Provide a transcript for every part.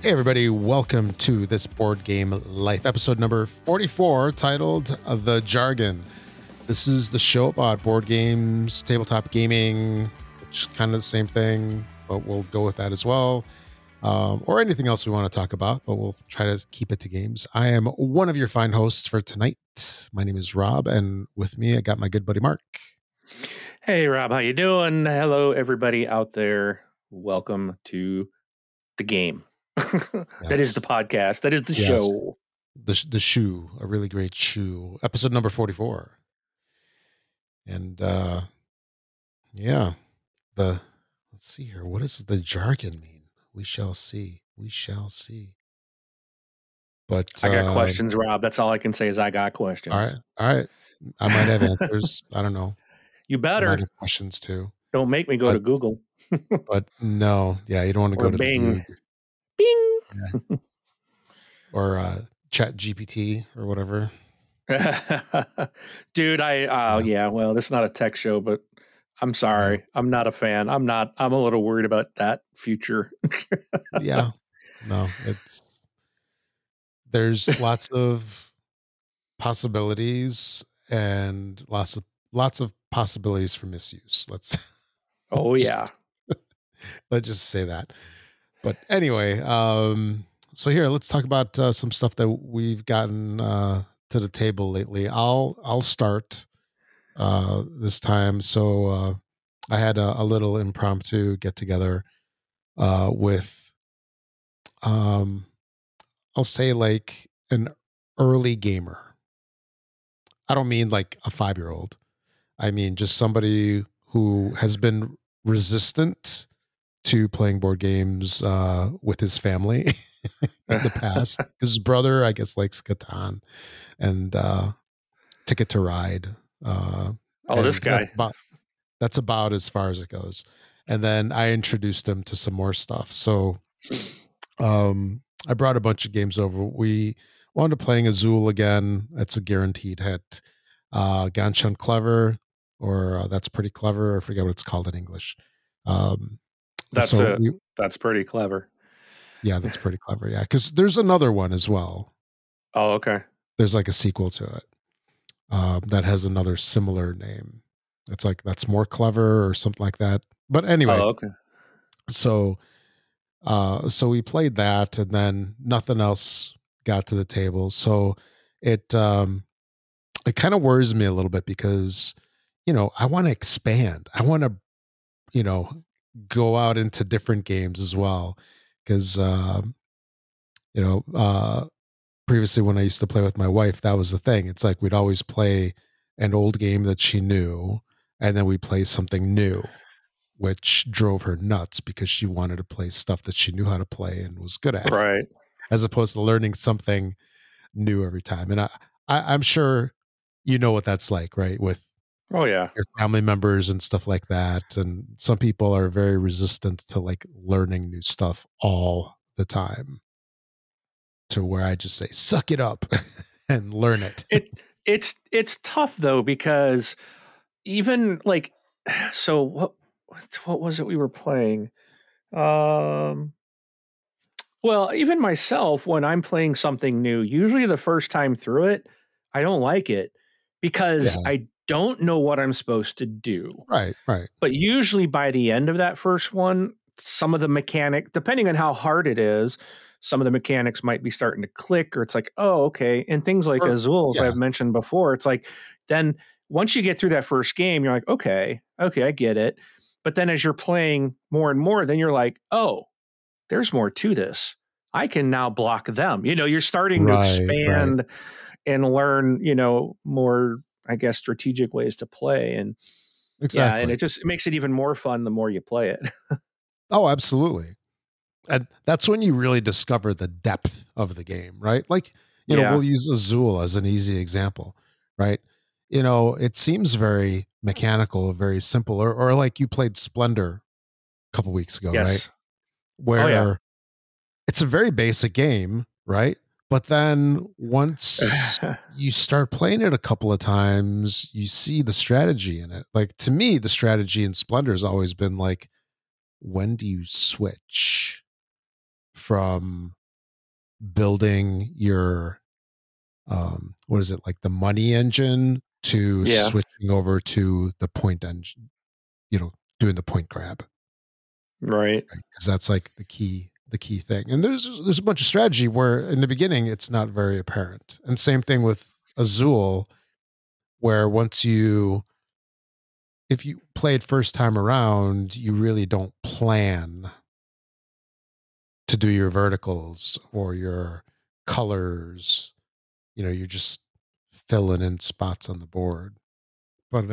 Hey everybody, welcome to this Board Game Life, episode number 44, titled The Jargon. This is the show about board games, tabletop gaming, which is kind of the same thing, but we'll go with that as well. Or anything else we want to talk about, but we'll try to keep it to games. I am one of your fine hosts for tonight. My name is Rob, and with me, I got my good buddy Mark. Hey Rob, how you doing? Hello everybody out there. Welcome to the game. That is the podcast. That is the show. The shoe, a really great shoe. Episode number 44. And let's see here. What does the jargon mean? We shall see. We shall see. But I got questions, Rob. That's all I can say is I got questions. All right. I might have answers. I don't know. You better. I might have questions too. Don't make me go to Google. But no, yeah, you don't want to go to Bing. the Bing. Yeah. Or Chat GPT or whatever. Dude, well, this is not a tech show, but I'm sorry. Yeah. I'm not a fan. I'm a little worried about that future. Yeah. No, there's lots of possibilities and lots of possibilities for misuse. Let's just say that. But anyway, so here, let's talk about some stuff that we've gotten to the table lately. I'll start this time. So I had a little impromptu get together with, I'll say like an early gamer. I don't mean like a 5-year-old. I mean just somebody who has been resistant to playing board games with his family in the past. His brother, I guess, likes Catan and Ticket to Ride. This guy. That's about as far as it goes. And then I introduced him to some more stuff. So I brought a bunch of games over. We wound up playing Azul again. That's a guaranteed hit. Ganshun Clever, or That's Pretty Clever. I forget what it's called in English. That's pretty clever. Yeah, that's pretty clever. Yeah, because there's another one as well. Oh, okay. There's like a sequel to it that has another similar name. It's like That's More Clever or something like that. But anyway, okay. So we played that, and then nothing else got to the table. So it kind of worries me a little bit because I want to expand. I want to go out into different games as well. Because, previously when I used to play with my wife, that was the thing. It's like we'd always play an old game that she knew, and then we'd play something new, which drove her nuts because she wanted to play stuff that she knew how to play and was good at. Right. As opposed to learning something new every time. And I'm sure you know what that's like, right? With your family members and stuff like that. And some people are very resistant to like learning new stuff all the time, to where I just say, suck it up and learn it. It's tough though, because even like, so what was it we were playing? Well, even myself, when I'm playing something new, usually the first time through it, I don't like it because I don't know what I'm supposed to do. Right. But usually by the end of that first one, some of the mechanic, depending on how hard it is, some of the mechanics might be starting to click, or it's like, oh, okay. And things like Azul, as I've mentioned before, it's like, then once you get through that first game, you're like, okay, I get it. But then as you're playing more and more, then you're like, oh, there's more to this. I can now block them. You're starting to expand and learn, more, I guess, strategic ways to play. And and it just makes it even more fun the more you play it. Oh, absolutely. And that's when you really discover the depth of the game, right? Like, we'll use Azul as an easy example, right? It seems very mechanical, very simple, or like you played Splendor a couple weeks ago, right? Where it's a very basic game, right? But then once you start playing it a couple of times, you see the strategy in it. Like, to me, the strategy in Splendor has always been like, when do you switch from building your what is it, like the money engine, to switching over to the point engine, doing the point grab. Right. Because that's like the key thing. And there's a bunch of strategy where in the beginning it's not very apparent. And same thing with Azul, where if you play it first time around, you really don't plan to do your verticals or your colors. You're just filling in spots on the board. But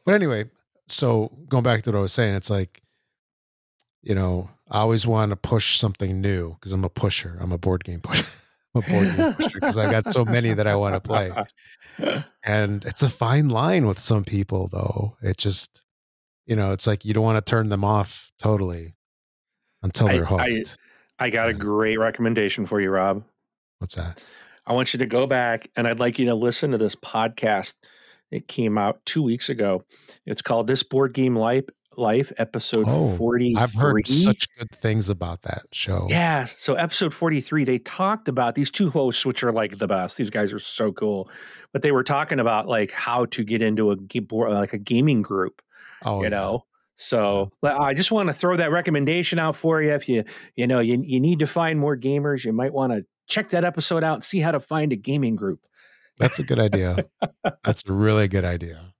anyway, so going back to what I was saying, it's like, I always want to push something new because I'm a pusher. I'm a board game pusher. I'm a board game pusher because I got so many that I want to play. And it's a fine line with some people, though. It just, it's like you don't want to turn them off totally until they're hooked. I got a great recommendation for you, Rob. What's that? I want you to go back and I'd like you to listen to this podcast. It came out 2 weeks ago. It's called This Board Game Life, episode 43. I've heard such good things about that show. Yeah. So episode 43, they talked about these two hosts, which are like the best. These guys are so cool. But they were talking about like how to get into a gaming group, know? So I just want to throw that recommendation out for you. If you need to find more gamers, you might want to check that episode out and see how to find a gaming group. That's a good idea. That's a really good idea.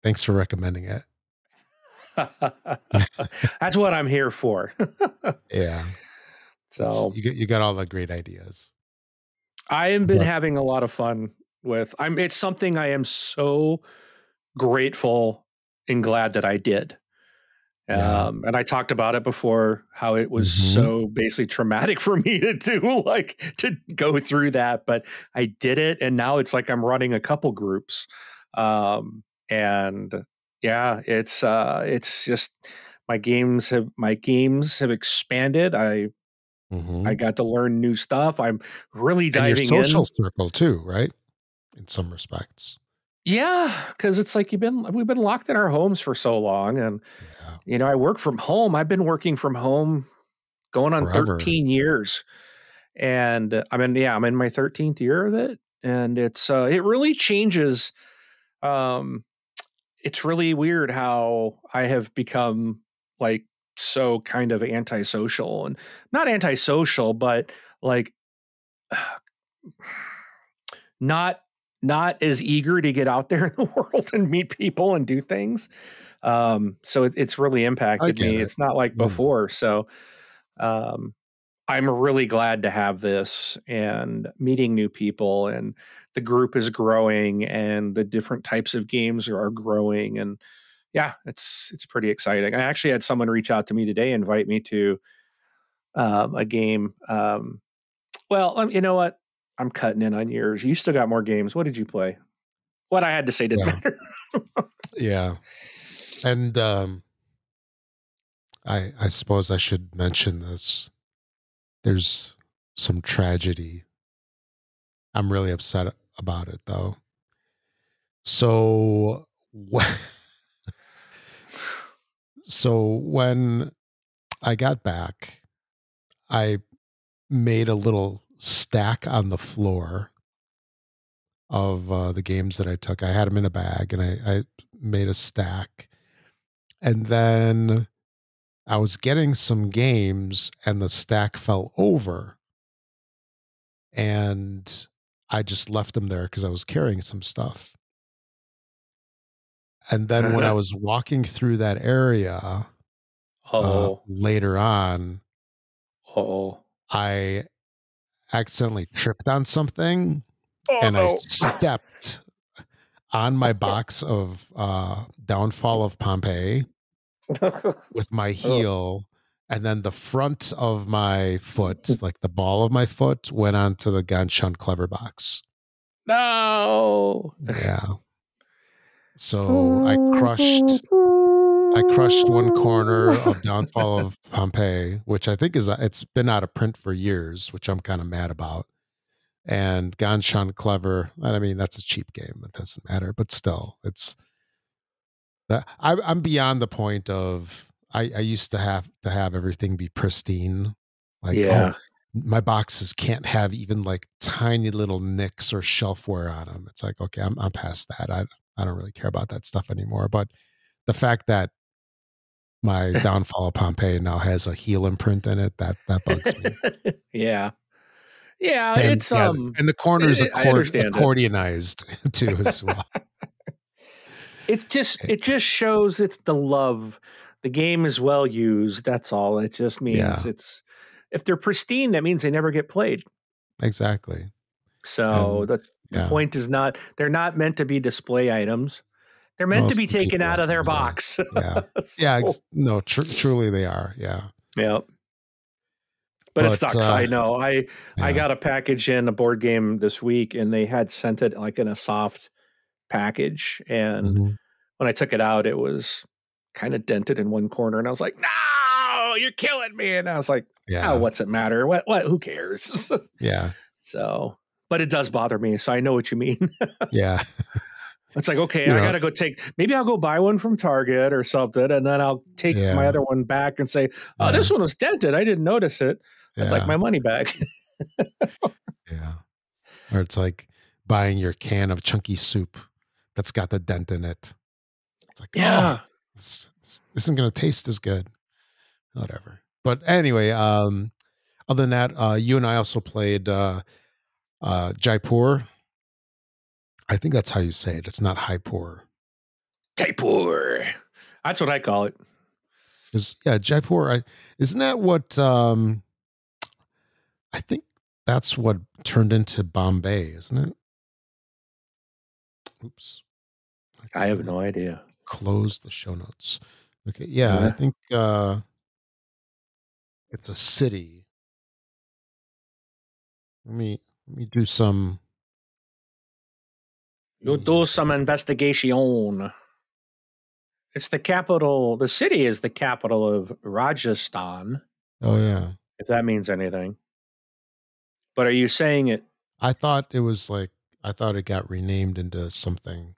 Thanks for recommending it. That's what I'm here for. Yeah. So you got all the great ideas. I have been having a lot of fun with. It's something I am so grateful and glad that I did. And I talked about it before, how it was so basically traumatic for me to do, to go through that, but I did it. And now it's like I'm running a couple groups. And yeah, it's just my games have expanded. I got to learn new stuff. I'm really diving in. Your social circle too, right? In some respects. Yeah, because it's like we've been locked in our homes for so long, and I work from home. I've been working from home going on forever. 13 years, and I'm in my 13th year of it, and it's it really changes. It's really weird how I have become like so kind of antisocial, and not antisocial, but like not as eager to get out there in the world and meet people and do things. So it's really impacted me. It's not like before. So I'm really glad to have this and meeting new people, and the group is growing and the different types of games are growing. And yeah, it's pretty exciting. I actually had someone reach out to me today, invite me to a game. Well, you know what? I'm cutting in on yours. You still got more games. What did you play? What I had to say didn't matter. Yeah. And I suppose I should mention this. There's some tragedy. I'm really upset about it, though. So when I got back, I made a little stack on the floor of the games that I took. I had them in a bag, and I made a stack. And then I was getting some games, and the stack fell over. And I just left them there because I was carrying some stuff. And then when I was walking through that area later on, I accidentally tripped on something, and I stepped on my box of Downfall of Pompeii with my heel, and then the front of my foot, like the ball of my foot, went onto the Ganshan Clever box. No. Yeah. So I crushed one corner of Downfall of Pompeii, which I think it's been out of print for years, which I'm kind of mad about. And Ganshan Clever, I mean, that's a cheap game. It doesn't matter, but still, it's that I'm beyond the point of I used to have everything be pristine. Like, Yeah. my boxes can't have even like tiny little nicks or shelfware on them. It's like, okay, I'm past that. I don't really care about that stuff anymore. But the fact that my Downfall of Pompeii now has a heel imprint in it, that bugs me. Yeah. Yeah, And it's yeah, and the corners I understand it. accordionized too as well. It just shows it's the love. The game is well used. That's all. It just means Yeah, it's if they're pristine, that means they never get played. exactly. So And the yeah, point is not they're not meant to be display items. They're meant well, to be some taken people out like of them their that way. box. Yeah, yeah, So, no, truly they are. Yeah, yeah. But it but sucks. I know. I yeah, got a package in a board game this week, and they had sent it like in a soft package. And mhm, when I took it out, it was kind of dented in one corner, and I was like, "No, you're killing me!" And I was like, "Oh, yeah, what's it matter? What? Who cares?" yeah, So, but it does bother me. So I know what you mean. yeah. It's like, okay, You I know, gotta go maybe I'll go buy one from Target or something, and then I'll take my yeah, other one back and say, "Oh, yeah, this one was dented. I didn't notice it. I'd like yeah, my money back." yeah. Or it's like buying your can of chunky soup that's got the dent in it. It's like, oh, Yeah. this isn't going to taste as good. Whatever. But anyway, other than that, you and I also played Jaipur. I think that's how you say it. It's not Jaipur. Jaipur. That's what I call it. Yeah, Jaipur. Isn't that what? I think that's what turned into Bombay, isn't it? Oops. I Let's have no idea. close the show notes. Okay, yeah, I think it's a city. Let me do some. You do some investigation. It's the capital. The city is the capital of Rajasthan, Oh yeah, if that means anything. But are you saying it? I thought it was like I thought it got renamed into something,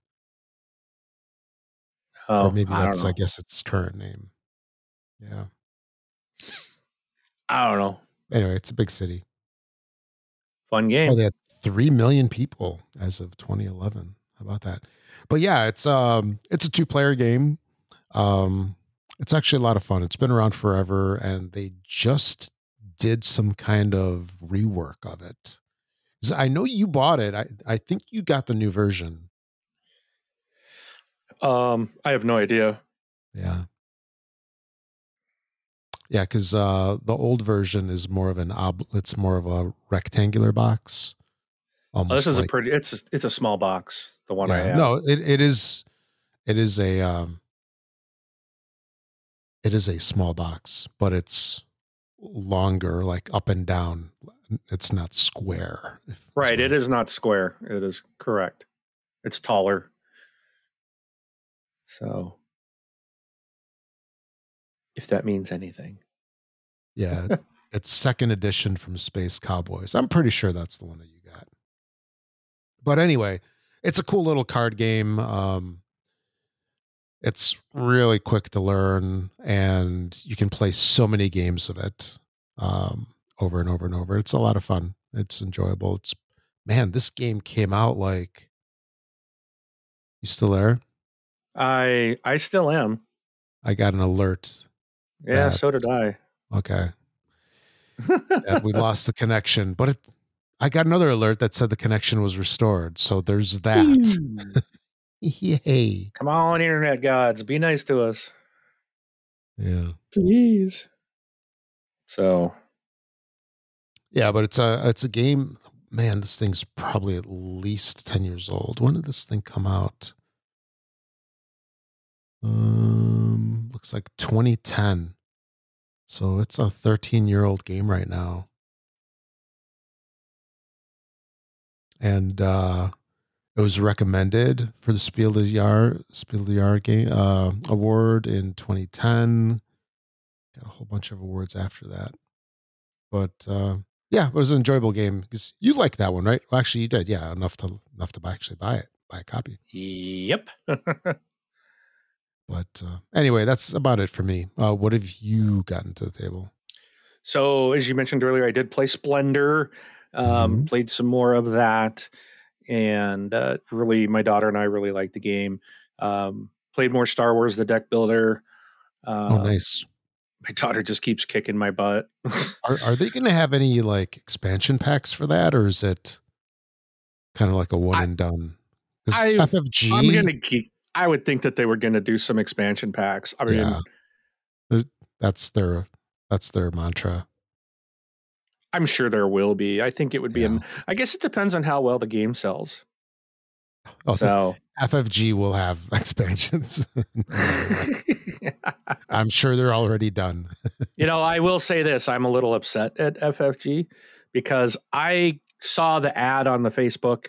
or Oh, maybe I don't that's I know. guess its current name. Yeah. I don't know. Anyway, it's a big city. Fun Oh, game. they had 3 million people as of 2011. How about that? But yeah, it's a two-player game. Um, it's actually a lot of fun. It's been around forever, and they just did some kind of rework of it. I know you bought it. I think you got the new version. I have no idea. Yeah. Yeah, because the old version is more of it's more of a rectangular box, Oh, this almost is a like pretty. It's a small box. The one I yeah. have. No, it is a small box, but it's longer, like up and down. It's not square. Right. It is not square. It is correct. It's taller. So, if that means anything. Yeah, it's second edition from Space Cowboys. I'm pretty sure that's the one that you got. But anyway, it's a cool little card game. It's really quick to learn, and you can play so many games of it over and over and over. It's a lot of fun. It's enjoyable. Man, this game came out like you still there? I still am. I got an alert Yeah. that So did I. okay that we lost the connection, but I got another alert that said the connection was restored. So there's that. Yay! Come on, internet gods, be nice to us, Yeah, please. So, yeah, but it's a game. Man, this thing's probably at least 10 years old. When did this thing come out? Looks like 2010. So it's a 13-year-old game right now, and it was recommended for the Spiel des Jahres game award in 2010. Got a whole bunch of awards after that. But yeah, it was an enjoyable game because you liked that one, right? Well, actually, you did. Yeah, enough to actually buy a copy. yep. But anyway, that's about it for me. What have you gotten to the table? So, as you mentioned earlier, I did play Splendor, played some more of that, and really, my daughter and I really liked the game. Played more Star Wars: The Deck Builder. Oh, nice. My daughter just keeps kicking my butt. Are they going to have any like expansion packs for that, or is it kind of like a one and done? FFG. I would think that they were going to do some expansion packs. I mean, that's their mantra. I'm sure there will be. I think it would be. I guess it depends on how well the game sells. Oh, so FFG will have expansions. I'm sure they're already done. I will say this. I'm a little upset at FFG because I saw the ad on the Facebook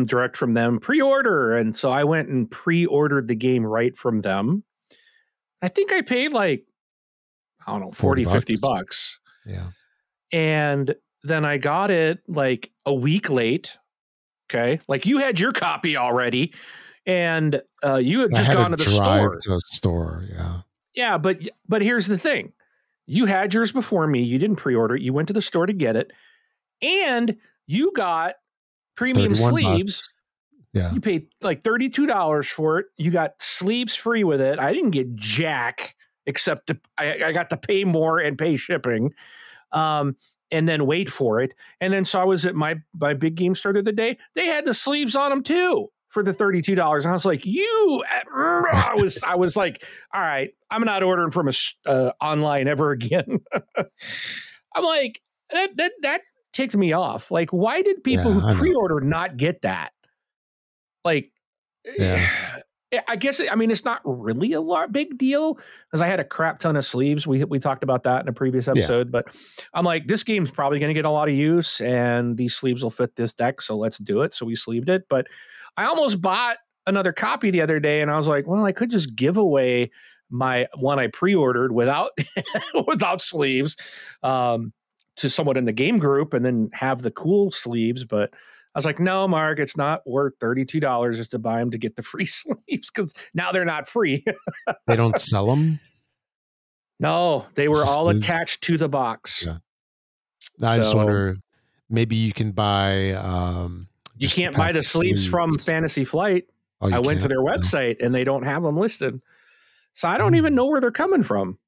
direct from them, pre-order. And so I went and pre-ordered the game right from them. I think I paid like, I don't know, 40, 50 bucks. Yeah. And then I got it like a week late. Okay. Like you had your copy already and you had just gone to the store. To a store. Yeah. Yeah. But here's the thing. You had yours before me. You didn't pre-order it. You went to the store to get it and you got premium sleeves. Yeah. You paid like $32 for it. You got sleeves free with it. I didn't get jack except I got to pay more and pay shipping. And then wait for it. And then so I was at my big game store the other day. They had the sleeves on them too for the $32. And I was like, I was like, all right, I'm not ordering from online ever again. I'm like, that ticked me off. Like, why did people who pre-order not get that? Like, I guess, it's not really a big deal because I had a crap ton of sleeves. We talked about that in a previous episode, but I'm like, this game's probably going to get a lot of use and these sleeves will fit this deck. So let's do it. So we sleeved it, but I almost bought another copy the other day and I was like, well, I could just give away my one I pre-ordered without sleeves to someone in the game group and then have the cool sleeves. But I was like, no, Mark, it's not worth $32 just to buy them to get the free sleeves because now they're not free. They don't sell them? No, they were all attached to the box. Yeah. I just wonder, maybe you can buy... you can't buy the sleeves from Fantasy Flight. I went to their website and they don't have them listed. So I don't even know where they're coming from.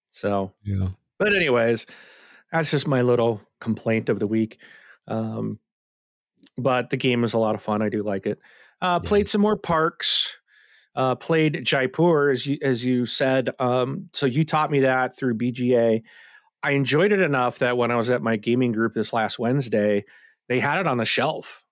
So, but anyways, that's just my little complaint of the week. But the game is a lot of fun. I do like it. Played some more parks. Played Jaipur, as you said. So you taught me that through BGA. I enjoyed it enough that when I was at my gaming group this last Wednesday, they had it on the shelf.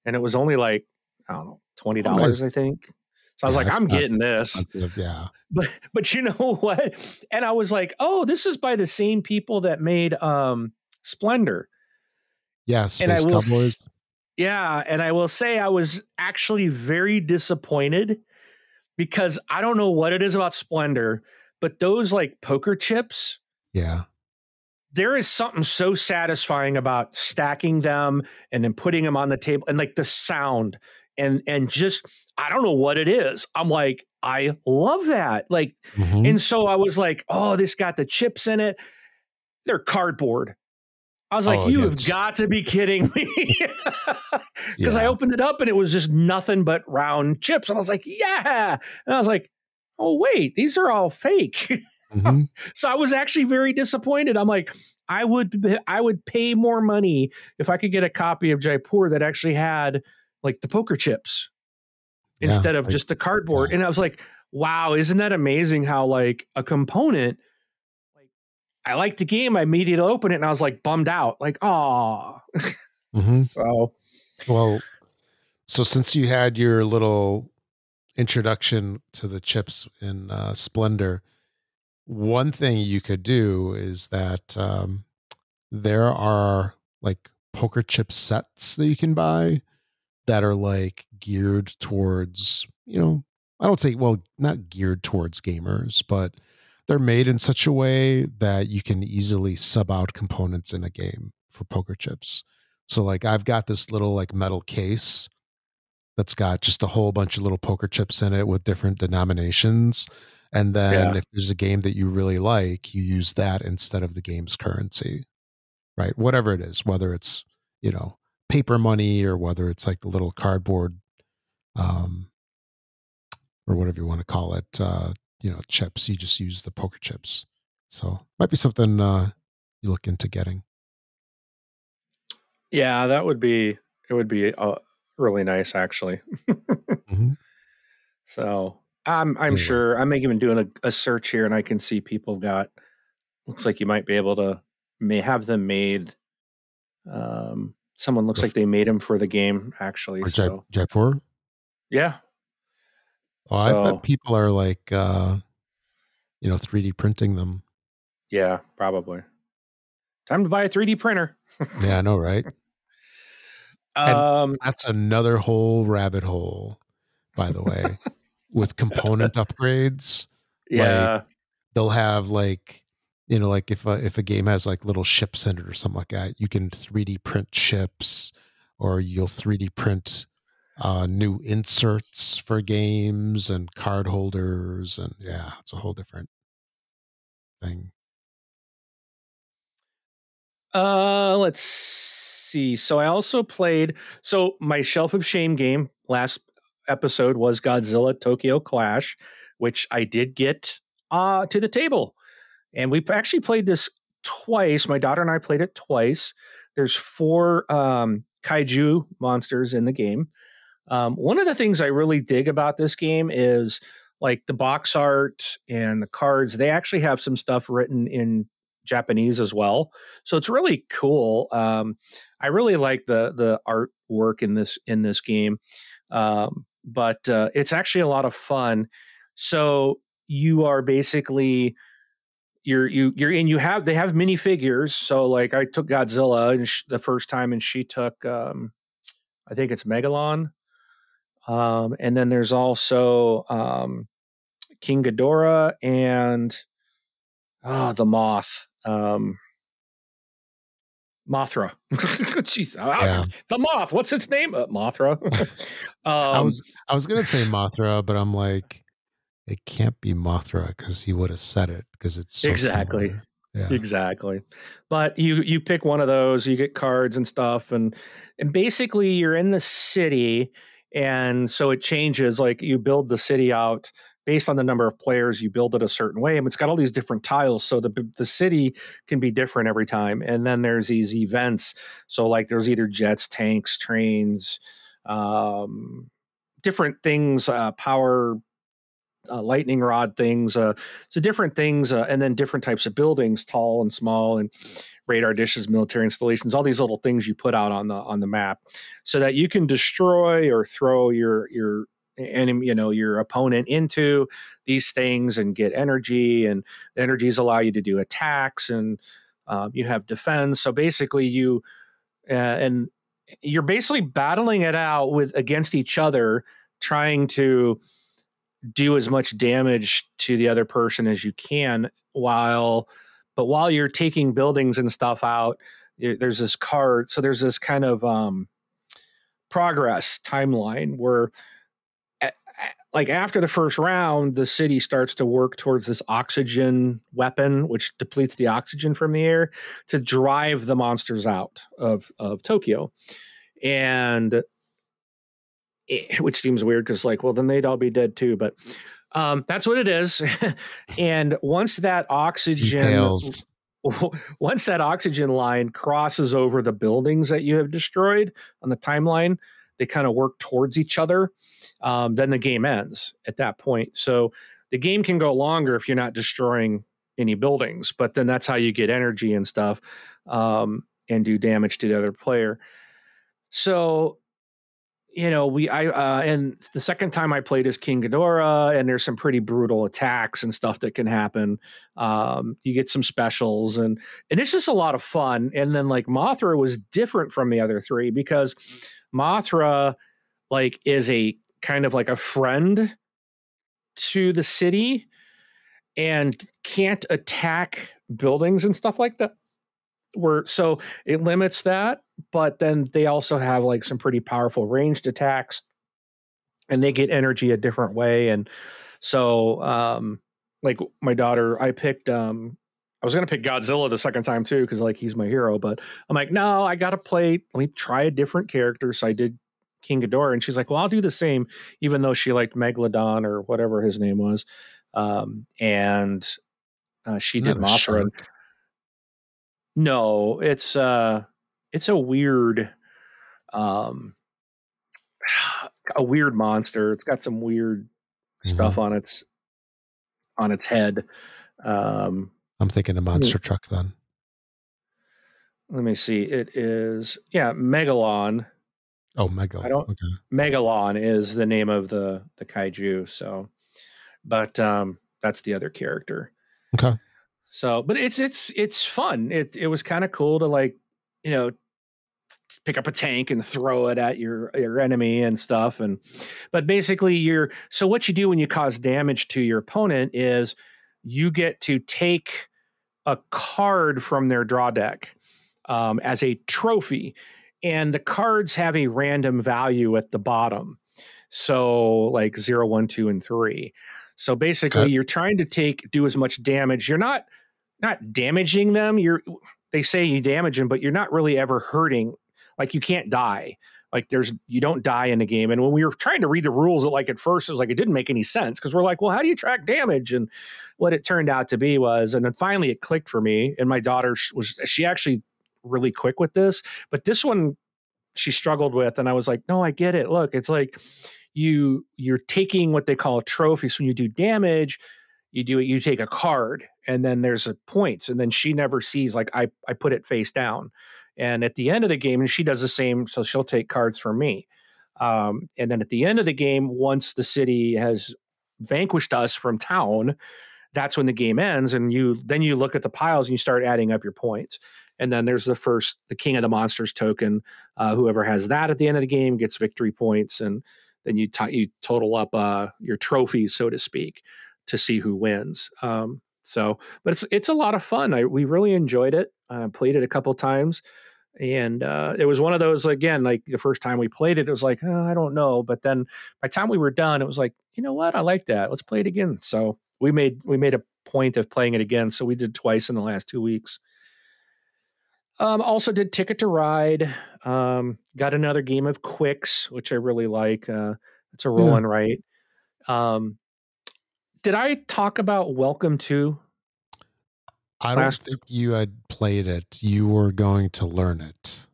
And it was only like, I don't know, $20, nice. I think. So I was like, I'm getting this. Yeah. But you know what? And I was like, oh, this is by the same people that made Splendor. Yeah, Space Cowboys. Yeah, and I will say I was actually very disappointed because I don't know what it is about Splendor, but those like poker chips. Yeah. There is something so satisfying about stacking them and then putting them on the table and like the sound and just, I don't know what it is. I'm like, I love that. Like, and so I was like, oh, this got the chips in it. They're cardboard. I was like, you have got to be kidding me. Because I opened it up and it was just nothing but round chips. And I was like, yeah. And I was like, oh, wait, these are all fake. So I was actually very disappointed. I'm like, I would pay more money if I could get a copy of Jaipur that actually had like the poker chips instead of just the cardboard. And I was like, wow, isn't that amazing how like a component, like I liked the game. I immediately opened it and I was like bummed out, like, oh, so. Well, so since you had your little introduction to the chips in Splendor, one thing you could do is that there are like poker chip sets that you can buy that are like geared towards, I don't say, well, not geared towards gamers, but they're made in such a way that you can easily sub out components in a game for poker chips. So like I've got this little like metal case that's got just a whole bunch of little poker chips in it with different denominations. And then if there's a game that you really like, you use that instead of the game's currency, right? Whatever it is, whether it's, paper money or whether it's like the little cardboard, or whatever you want to call it, chips, you just use the poker chips. So might be something you look into getting. Yeah, it would be really nice, actually. Mm-hmm. So I'm sure I'm even doing a search here, and I can see people got. Looks like you might be able to have them made. Someone looks like they made them for the game, actually. Or so Jaipur. Yeah. Oh, I bet people are like, 3D printing them. Yeah, probably. Time to buy a 3D printer. Yeah, I know, right? And that's another whole rabbit hole, by the way, with component upgrades. Yeah. Like, they'll have like, like if a game has like little ships in it or something like that, you can 3D print ships, or you'll 3D print new inserts for games and card holders, and yeah, it's a whole different thing. Let's see. So I also played. So my Shelf of Shame game last episode was Godzilla Tokyo Clash, which I did get to the table, and we've actually played this twice. My daughter and I played it twice. There's 4 kaiju monsters in the game. One of the things I really dig about this game is like the box art and the cards. They actually have some stuff written in Japanese as well, so it's really cool. I really like the artwork in this game, but it's actually a lot of fun. So you are basically they have minifigures. So like I took Godzilla and the first time, and she took I think it's Megalon. And then there's also King Ghidorah and the Moth. Mothra. Jeez, the Moth. What's its name? Mothra. I was gonna say Mothra, but I'm like, it can't be Mothra because he would have said it, because it's so exactly. Similar. Yeah. Exactly. But you pick one of those, you get cards and stuff, and basically you're in the city, and so it changes. Like you build the city out based on the number of players. You build it a certain way, and it's got all these different tiles, so the city can be different every time. And then there's these events. So like there's either jets, tanks, trains, different things, power. Lightning rod things, so different things, and then different types of buildings, tall and small, and radar dishes, military installations, all these little things you put out on the map, so that you can destroy or throw your enemy, your opponent into these things and get energy, and the energies allow you to do attacks, and you have defense. So basically, and you're basically battling it out against each other, trying to do as much damage to the other person as you can, while you're taking buildings and stuff out. There's this card, so there's this kind of progress timeline where like after the first round, the city starts to work towards this oxygen weapon, which depletes the oxygen from the air to drive the monsters out of Tokyo. And which seems weird because like, well, then they'd all be dead too. But that's what it is. And once that oxygen line crosses over the buildings that you have destroyed on the timeline, they kind of work towards each other. Then the game ends at that point. So the game can go longer if you're not destroying any buildings, but then that's how you get energy and stuff, and do damage to the other player. So, and the second time I played as King Ghidorah, and there's some pretty brutal attacks and stuff that can happen. You get some specials, and it's just a lot of fun. And then like Mothra was different from the other 3 because Mothra like is a kind of like a friend to the city and can't attack buildings and stuff like that. So it limits that, but then they also have like some pretty powerful ranged attacks. and they get energy a different way. And so, like my daughter, I was going to pick Godzilla the second time too, because like he's my hero. But I'm like, no, I got to let me try a different character. So I did King Ghidorah, and she's like, well, I'll do the same, even though she liked Megalodon or whatever his name was. And she did Mothra. And, no, it's a weird, a weird monster. It's got some weird stuff on its head. I'm thinking a monster truck then. Let me see. It is Megalon. Oh, Megalon. Okay. Megalon is the name of the kaiju. So, but that's the other character. Okay. So, but it's fun. It was kind of cool to like, pick up a tank and throw it at your enemy and stuff. But basically so what you do when you cause damage to your opponent is you get to take a card from their draw deck as a trophy, and the cards have a random value at the bottom. So like 0, 1, 2, and 3. So basically you're trying to do as much damage. You're not damaging them. They say you damage them, but you're not really ever hurting. Like you can't die. Like you don't die in the game. And when we were trying to read the rules, at first it was like, it didn't make any sense. Cause we're like, well, how do you track damage? And what it turned out to be was, and then finally it clicked for me, and my daughter she actually really quick with this, but this one she struggled with. And I was like, no, I get it. Look, it's like you're taking what they call a trophy. So when you do damage, you take a card, and then there's points. And then she never sees, like I put it face down. And at the end of the game, and she does the same, so she'll take cards from me. And then at the end of the game, once the city has vanquished us from town, that's when the game ends. And then you look at the piles and you start adding up your points. And then there's the King of the Monsters token. Whoever has that at the end of the game gets victory points. And then you total up your trophies, so to speak, to see who wins. But it's a lot of fun. We really enjoyed it. Played it a couple times. And it was one of those, again, like the first time we played it, it was like, I don't know. But then by the time we were done, it was like, you know what? I like that. Let's play it again. So we made a point of playing it again. So we did twice in the last 2 weeks. Also did Ticket to Ride. Got another game of Qwixx, which I really like. It's a roll and write. Did I talk about Welcome to? I don't think you had played it. You were going to learn it.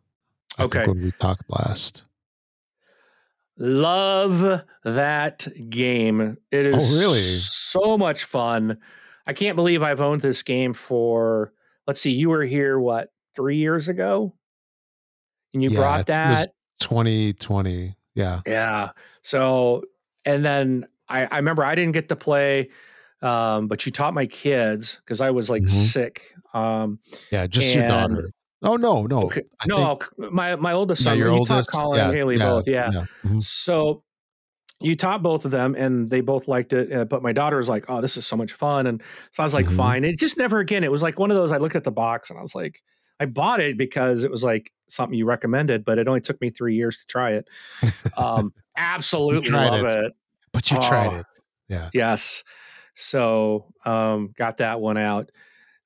I think when we talked last. Love that game. It is really so much fun. I can't believe I've owned this game for, let's see, you were here, 3 years ago? And you brought that? 2020. Yeah. Yeah. So, and then I remember I didn't get to play, but you taught my kids because I was like sick. Just your daughter. Oh, no. Okay. My oldest son. Your oldest, taught Colin and Haley both. Yeah. Mm-hmm. So you taught both of them, and they both liked it. But my daughter was like, "Oh, this is so much fun!" And so I was like, "Fine." It just never again. It was like one of those. I looked at the box and I was like, I bought it because it was like something you recommended, but it only took me 3 years to try it. Absolutely love it. But you tried it. Yeah. Yes. So got that one out.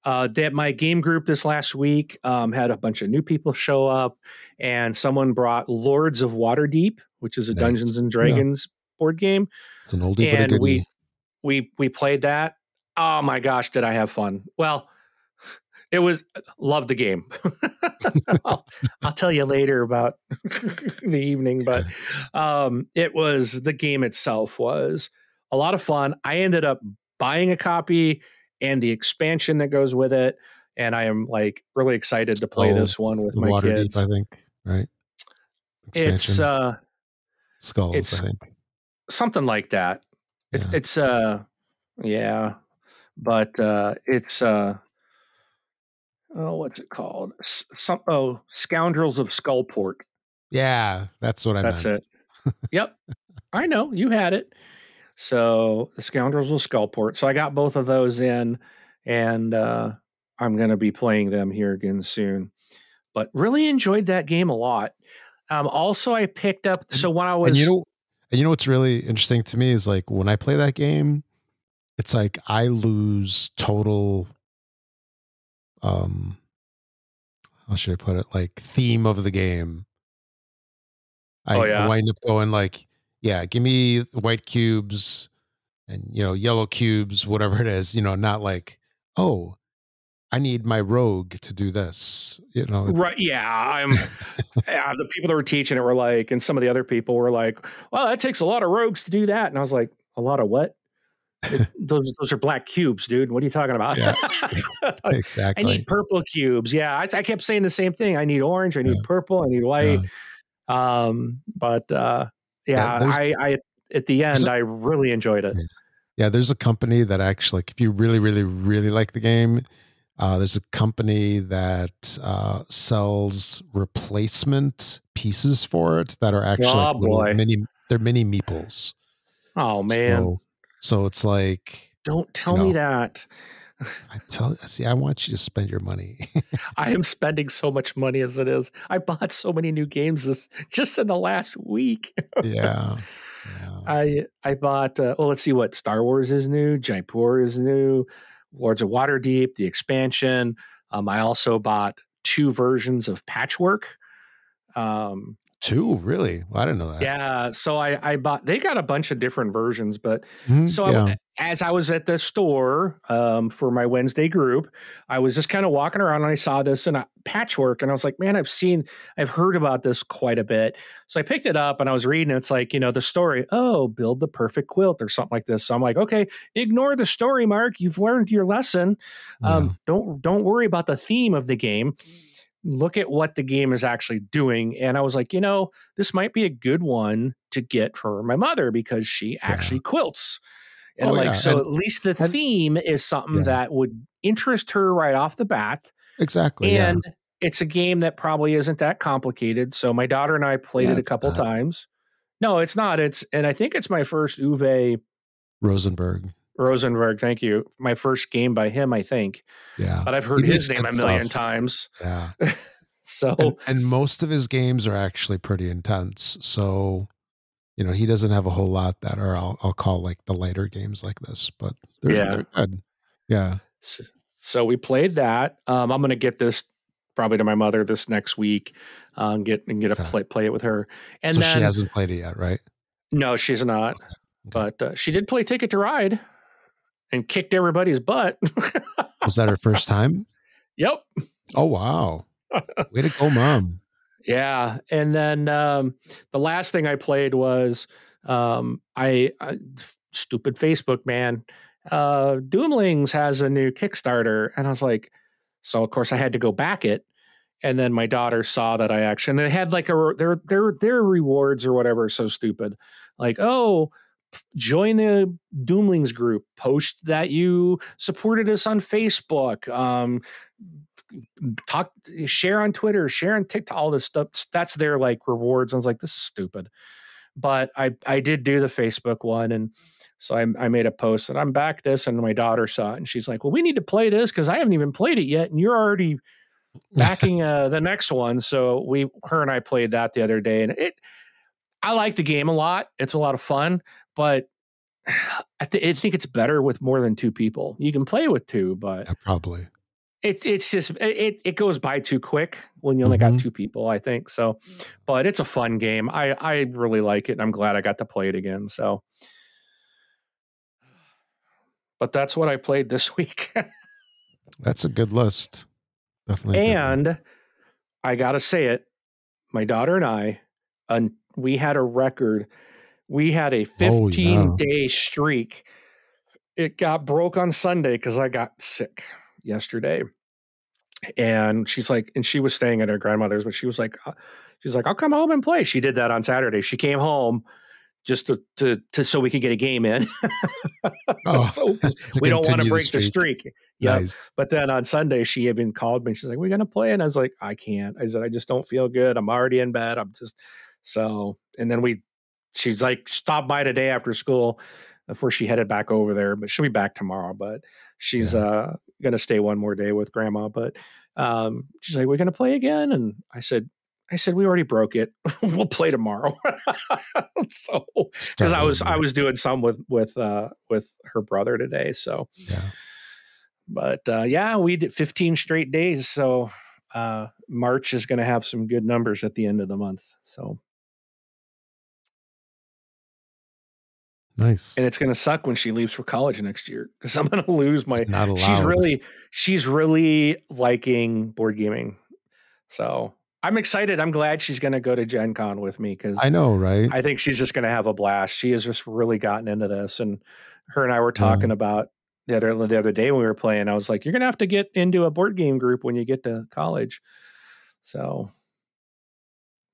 My game group this last week had a bunch of new people show up, and someone brought Lords of Waterdeep, which is a Dungeons and Dragons board game. It's an oldie but a goodie. We played that. Oh my gosh, did I have fun? Well, it was loved the game. I'll tell you later about the evening, but the game itself was a lot of fun. I ended up buying a copy and the expansion that goes with it, and I am like really excited to play this one with my kids. I think, right? Expansion. Skulls, I think. Something like that. What's it called? Scoundrels of Skullport. Yeah, that's what I meant. That's it. Yep. I know, you had it. So the Scoundrels of Skullport. So I got both of those in, and I'm going to be playing them here again soon. But really enjoyed that game a lot. Also, I picked up. So when I was, And you know what's really interesting to me is like when I play that game, it's like I lose total um how should I put it? Like theme of the game. Oh I yeah. wind up going like, yeah, give me white cubes and yellow cubes, whatever it is, not like, oh, I need my rogue to do this. Right. Yeah. Yeah, the people that were teaching it were like, and some of the other people were like, well, that takes a lot of rogues to do that. And I was like, a lot of what? Those are black cubes, dude. What are you talking about? Yeah, I need exactly. purple cubes. Yeah. I kept saying the same thing. I need orange. I Yeah, need purple. I need yeah, white. But yeah. yeah, I at the There's end, a, I really enjoyed it. yeah, yeah, there's a company that actually, like, if you really, really, really like the game, there's a company that sells replacement pieces for it that are actually like Oh little boy. they're mini meeples. Oh man. So it's like, Don't you tell me know, that. see, I want you to spend your money. I am spending so much money as it is. I bought so many new games just in the last week. Yeah. Yeah. I bought well, let's see what Star Wars is new, Jaipur is new, Lords of Waterdeep, the expansion. I also bought 2 versions of Patchwork. Um, Two, really? Well, I didn't know that. Yeah, so I bought they got a bunch of different versions, but Mhm, so yeah. as I was at the store for my Wednesday group, I was just kind of walking around and I saw this and Patchwork, and I was like, man, I've heard about this quite a bit. So I picked it up and I was reading. It's like the story. Oh, build the perfect quilt or something like this. So I'm like, okay, ignore the story, Mark. You've learned your lesson. Yeah. Don't worry about the theme of the game. Look at what the game is actually doing. And I was like, this might be a good one to get for my mother because she Yeah. actually quilts. And I'm Oh, like, yeah. so at least the And theme is something yeah, that would interest her right off the bat. exactly. Yeah. And it's a game that probably isn't that complicated. So my daughter and I played Yeah, it a it's couple not. times. No, it's not. And I think it's my first Uwe Rosenberg. Rosenberg. Thank you. My first game by him, I think. Yeah. But I've He heard his makes name good a million stuff. times. Yeah. So And most of his games are actually pretty intense. So, he doesn't have a whole lot that are I'll call like the lighter games like this, but yeah. they're good. Yeah. So we played that. I'm going to get this probably to my mother this next week. Get a Okay. play it with her. And So she then hasn't played it yet, right? no, she's not. Okay. Okay. But she did play Ticket to Ride and kicked everybody's butt. Was that her first time? Yep. Oh, wow. Way to go, mom. Yeah. And then the last thing I played was I stupid Facebook man. Doomlings has a new Kickstarter, and I was like, so of course I had to go back it. And then my daughter saw that I actually, and they had like their rewards or whatever, so stupid. Like, oh, join the Doomlings group, post that you supported us on Facebook, share on Twitter, share on TikTok, all this stuff. That's their like rewards. I was like, this is stupid. But I did do the Facebook one, and so I made a post that I'm back this, and my daughter saw it, and she's like, well, we need to play this because I haven't even played it yet, and you're already backing the next one. So her and I played that the other day, and I like the game a lot. It's a lot of fun, but I think it's better with more than 2 people. You can play with 2, but Yeah, probably. it's just it goes by too quick when you only got Mhm. 2 people, I think. So, but it's a fun game. I really like it, and I'm glad I got to play it again. So, but that's what I played this week. That's a good list. Definitely a good list. And I gotta say it, my daughter and I, we had a record. We had a Oh, yeah. 15-day streak. It got broke on Sunday because I got sick yesterday. And she's like, and she was staying at her grandmother's, but she's like, I'll come home and play. She did that on Saturday. She came home just to so we could get a game in. Oh, So to we don't want to continue the break the streak. streak. Yep. Nice. But then on Sunday, she even called me. She's like, we're going to play. And I was like, I can't. I said, I just don't feel good. I'm already in bed. I'm just so, and then she's like, stopped by today after school before she headed back over there, but she'll be back tomorrow. But she's going to stay one more day with grandma. But she's like, we're going to play again. And I said, I said, we already broke it. We'll play tomorrow. So, because I was doing some with her brother today. So, yeah. But yeah, we did 15 straight days. So March is going to have some good numbers at the end of the month. So Nice. And it's going to suck when she leaves for college next year because I'm going to lose my. Not allowed. She's really liking board gaming. So I'm excited. I'm glad she's going to go to Gen Con with me because I know, right? I think she's just going to have a blast. She has just really gotten into this, and her and I were talking about the other day when we were playing. I was like, "You're going to have to get into a board game group when you get to college." So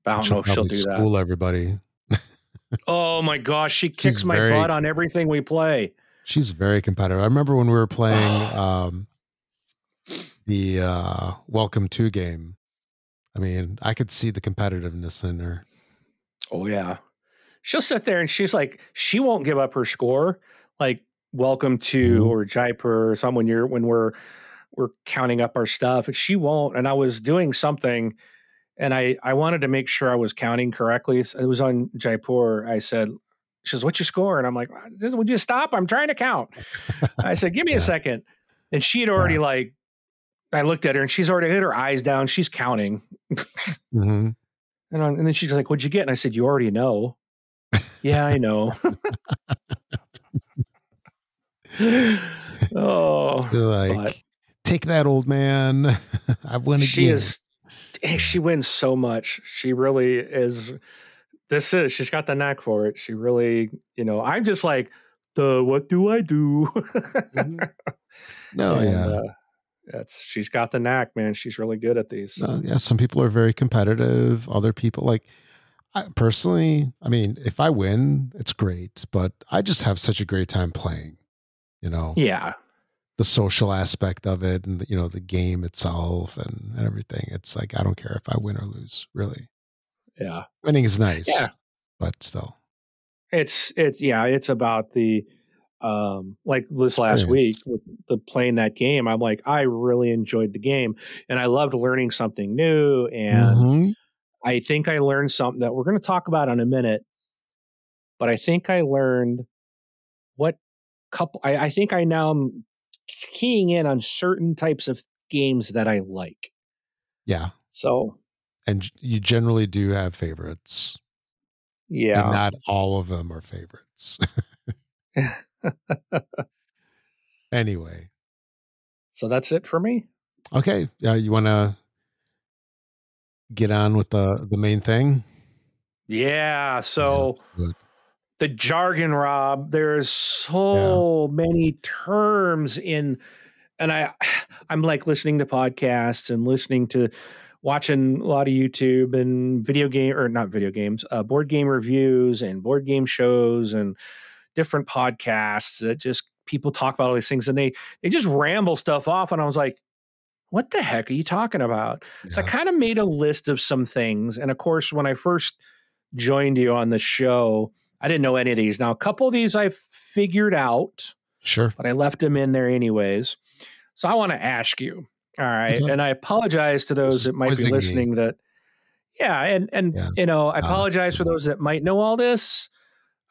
I don't know if she'll do school that. Everybody. Oh my gosh, she kicks my butt on everything we play. She's very competitive. I remember when we were playing the Welcome to game. I mean, I could see the competitiveness in her. Oh yeah. She'll sit there and she's like, she won't give up her score. Like Welcome to or Jaipur or some when we're counting up our stuff. And she won't. And I was doing something and I wanted to make sure I was counting correctly. It was on Jaipur. I said, she says, what's your score? And I'm like, would you stop? I'm trying to count. I said, give me a second. And she had already I looked at her and she's already had her eyes down. She's counting. And then she's like, what'd you get? And I said, you already know. Yeah, I know. Take that, old man. I won again. She wins so much. She really is. She's got the knack for it. She really, I'm just like, what do I do? She's got the knack, man. She's really good at these. Some people are very competitive. Other people personally, I mean, if I win, it's great, but I just have such a great time playing, Yeah. The social aspect of it and, the game itself and everything. It's like, I don't care if I win or lose, really. Yeah. Winning is nice, but still. It's about the, like this last week with the playing that game, I'm like, I really enjoyed the game and I loved learning something new. And I think I learned something that we're going to talk about in a minute, but I think I learned I think I now am keying in on certain types of games that I like. Yeah. So. And you generally do have favorites. Yeah. And not all of them are favorites. Anyway. So that's it for me. Okay. You want to get on with the main thing? Yeah. So the jargon, Rob, there's so many terms and I'm like listening to podcasts and watching a lot of YouTube and board game reviews and board game shows and different podcasts that just people talk about all these things and they just ramble stuff off. And I was like, what the heck are you talking about? Yeah. So I kind of made a list of some things. And of course, when I first joined you on the show, I didn't know any of these. Now, a couple of these I figured out. Sure. But I left them in there anyways. So I want to ask you. All right. Okay. And I apologize to those that might be listening I apologize for those that might know all this.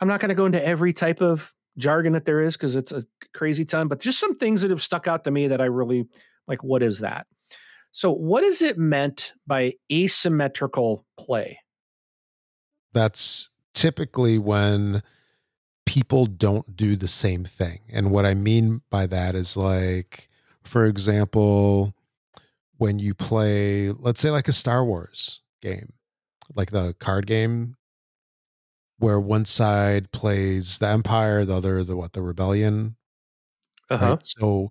I'm not going to go into every type of jargon that there is because it's a crazy ton, but just some things that have stuck out to me that I really like. What is that? So what is it meant by asymmetrical play? That's typically when people don't do the same thing. And what I mean by that is like, for example, when you play, let's say like a Star Wars game, like the card game, where one side plays the Empire, the other, the Rebellion. Right? So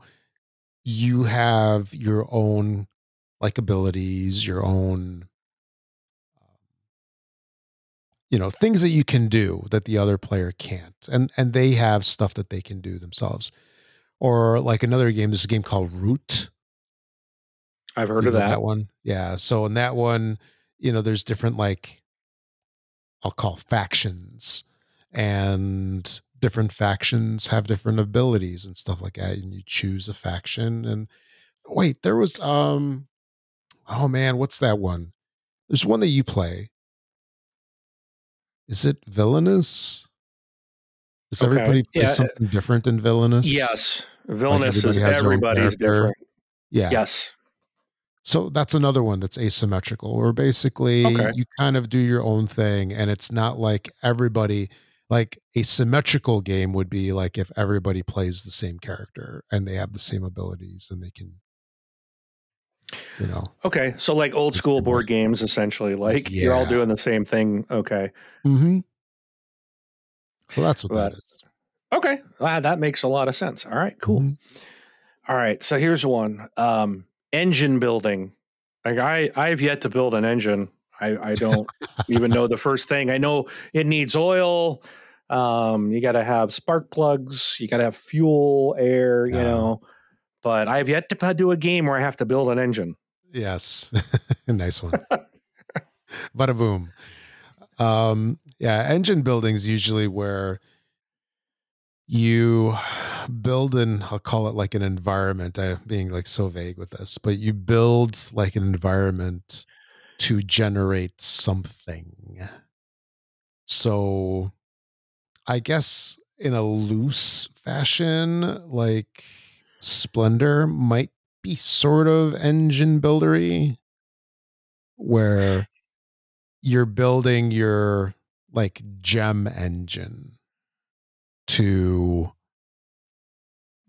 you have your own like abilities, your own, things that you can do that the other player can't. And they have stuff that they can do themselves. Or like another game, there's a game called Root. I've heard of that one. Yeah. So in that one, there's different, like, I'll call factions, and different factions have different abilities and stuff like that. And you choose a faction. And wait, there was, oh man, what's that one? There's one that you play. Is it Villainous? Does everybody play something different in Villainous? Yes. Villainous is everybody's different. Yeah. Yes. So that's another one that's asymmetrical, where basically you kind of do your own thing, and it's not like everybody. Like a symmetrical game would be like if everybody plays the same character and they have the same abilities and they can, Okay, so like old school board games, essentially, like you're all doing the same thing. Okay. Mm-hmm. So that's what that is. Okay, that makes a lot of sense. All right, cool. All right, so here's one. Engine building. Like I've yet to build an engine. I don't even know the first thing. I know it needs oil. You got to have spark plugs. You got to have fuel, air. But I've yet to do a game where I have to build an engine. Yes, nice one. Bada boom. Engine building is usually where you build I'll call it like an environment. I'm being like so vague with this, but you build like an environment to generate something. So I guess in a loose fashion, like Splendor might be sort of engine buildery, where you're building your like gem engine to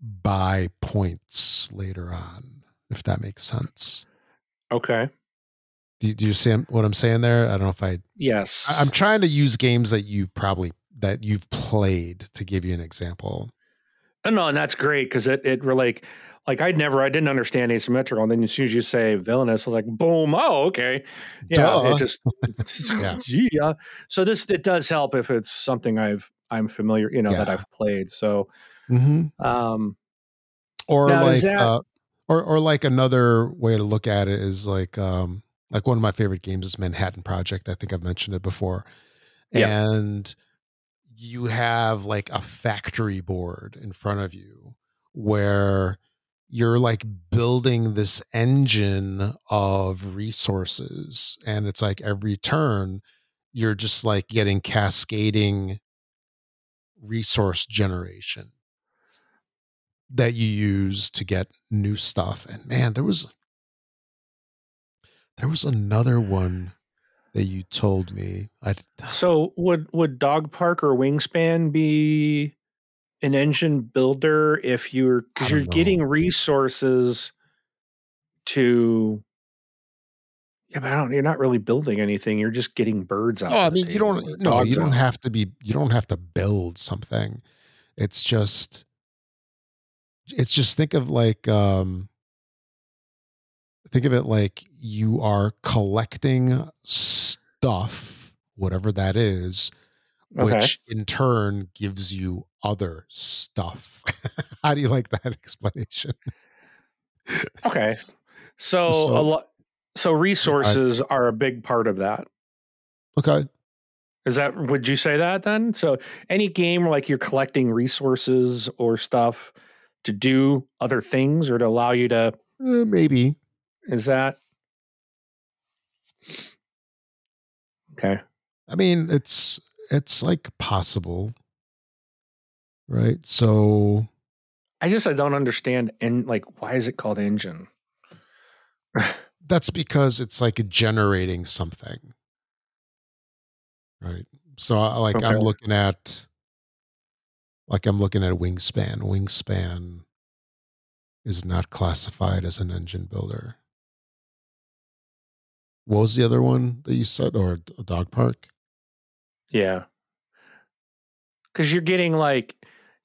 buy points later on, if that makes sense. Okay. Do you see what I'm saying there? I don't know if Yes. I'm trying to use games that you've played to give you an example. No, and that's great because it really like I didn't understand asymmetrical, and then as soon as you say villainous, I was like, boom, oh, okay, yeah, Duh. it just yeah. So it does help if it's something I'm familiar, that I've played. So, or like or like another way to look at it is like one of my favorite games is Manhattan Project. I think I've mentioned it before, and you have like a factory board in front of you where you're like building this engine of resources, and it's like every turn you're just like getting cascading resource generation that you use to get new stuff. And man, there was another one that you told me. So would Dog Park or Wingspan be an engine builder because you're getting resources to? Yeah, but you're not really building anything. You're just getting birds out. Oh, I mean, you don't have to build something. It's just think of it like you are collecting stuff, whatever that is, which in turn gives you other stuff. How do you like that explanation? Okay. So resources are a big part of that. Okay. Would you say that then? So any game where like you're collecting resources or stuff to do other things or to allow you to maybe. Is that okay? I mean, it's like possible, right? So I don't understand. And like, why is it called engine? That's because it's like generating something, right? So I'm looking at Wingspan. Wingspan is not classified as an engine builder. What was the other one that you said, or a Dog Park? Yeah, because you're getting like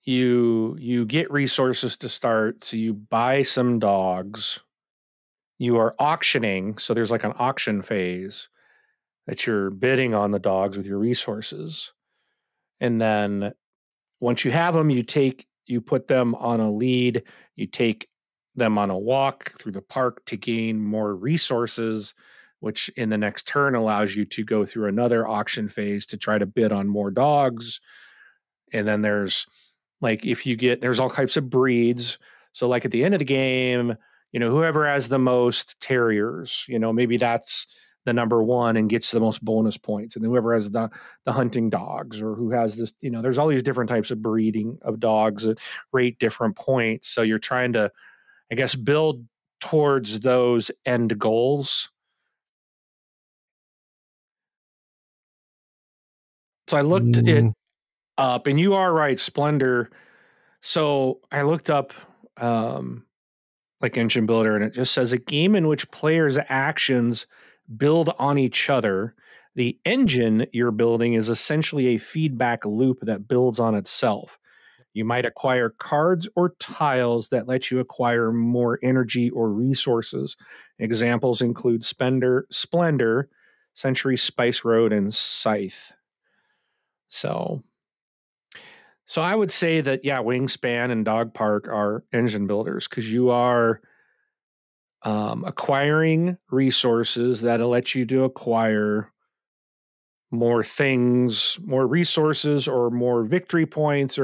you get resources to start, so you buy some dogs. You are auctioning, so there's like an auction phase that you're bidding on the dogs with your resources, and then once you have them, you put them on a lead. You take them on a walk through the park to gain more resources, which in the next turn allows you to go through another auction phase to try to bid on more dogs. And then there's like, there's all types of breeds. So like at the end of the game, whoever has the most terriers, maybe that's the number one and gets the most bonus points. And whoever has the hunting dogs, or who has this, there's all these different types of breeding of dogs that rate different points. So you're trying to, I guess, build towards those end goals. So I looked it up, and you are right, Splendor. So I looked up like Engine Builder, and it just says a game in which players' actions build on each other. The engine you're building is essentially a feedback loop that builds on itself. You might acquire cards or tiles that let you acquire more energy or resources. Examples include Splendor, Century Spice Road, and Scythe. So I would say that, yeah, Wingspan and Dog Park are engine builders, because you are acquiring resources that'll let you to acquire more things, more resources, or more victory points.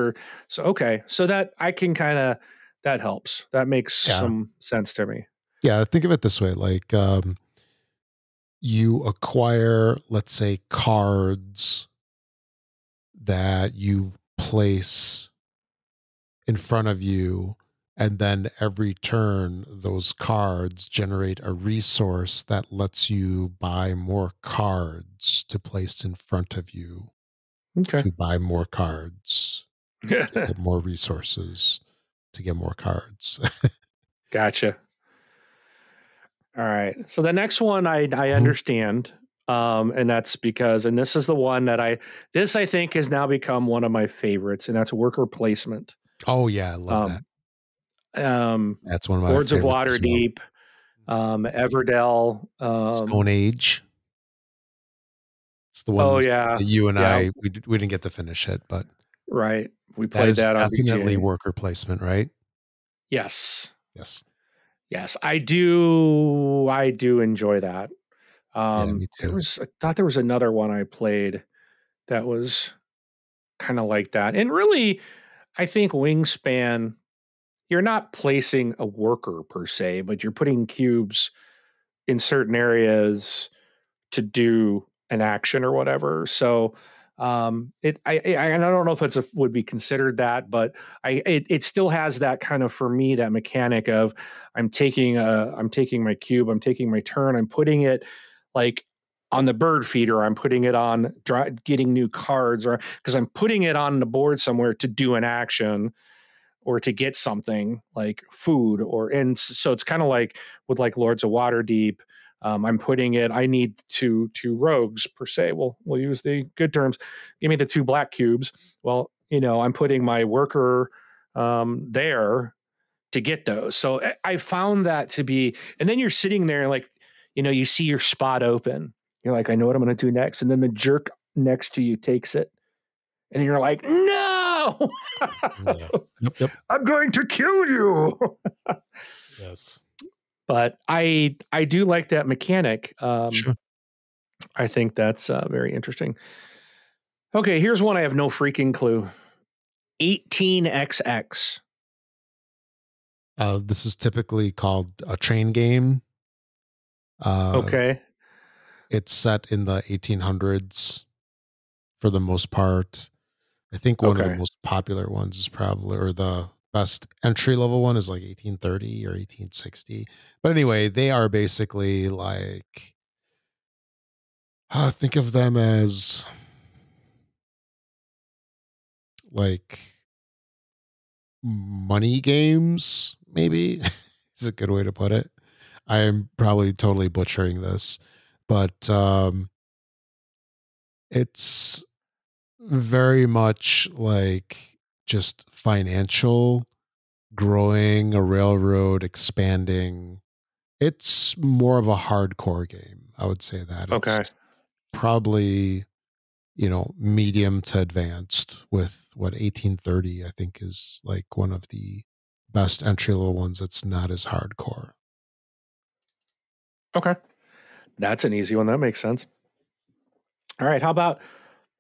So that I can that helps. That makes some sense to me. Yeah, think of it this way: like you acquire, let's say, cards that you place in front of you, and then every turn those cards generate a resource that lets you buy more cards to place in front of you, to buy more cards, to get more resources, to get more cards. Gotcha. All right. So the next one I understand. And that's because, and this is the one that I think has now become one of my favorites, and that's worker placement. Oh yeah, I love that. That's one of my Lords of favorites as well. Waterdeep, Everdell, Stone Age. It's the one that you and I we didn't get to finish it, but right, we played that on definitely worker placement, right? Yes. I do enjoy that. Yeah, me too. I thought there was another one I played that was kind of like that. And really, I think Wingspan, you're not placing a worker per se, but you're putting cubes in certain areas to do an action or whatever. So I don't know if would be considered that, but it still has that kind of, for me, that mechanic of I'm taking my cube, I'm taking my turn, I'm putting it like on the bird feeder, I'm putting it on getting new cards, or because I'm putting it on the board somewhere to do an action or to get something like food, and so it's kind of like with like Lords of Waterdeep. I'm putting it, I need two rogues per se. We'll use the good terms. Give me the 2 black cubes. Well, I'm putting my worker there to get those. So I found that to be, and then you're sitting there like, you see your spot open. You're like, I know what I'm going to do next. And then the jerk next to you takes it. And you're like, no, Yep. I'm going to kill you. Yes. But I do like that mechanic. Sure. I think that's very interesting. Okay, here's one I have no freaking clue. 18XX. This is typically called a train game. Okay. It's set in the 1800s for the most part. I think one of the most popular ones is probably, or the best entry level one is like 1830 or 1860. But anyway, they are basically like, think of them as like money games, maybe is a good way to put it. I'm probably totally butchering this, but it's very much like just financial, growing a railroad, expanding. It's more of a hardcore game. I would say that. It's probably, medium to advanced, with what 1830, I think, is like one of the best entry level ones that's not as hardcore. Okay. That's an easy one. That makes sense. All right. How about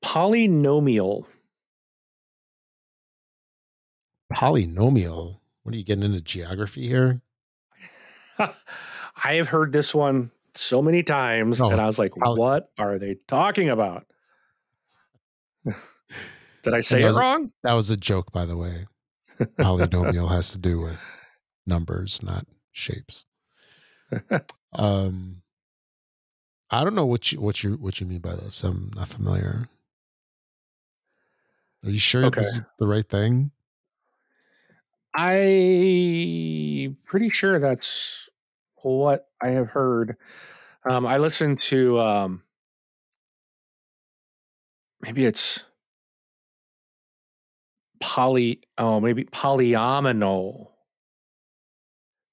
Polynomial? Polynomial? What are you getting into geography here? I have heard this one so many times, and I was like, what are they talking about? Did I say it wrong? That was a joke, by the way. Polynomial has to do with numbers, not shapes. I don't know what you mean by this. I'm not familiar. Are you sure this is the right thing? I'm pretty sure that's what I have heard. I listened to maybe it's maybe polyomino.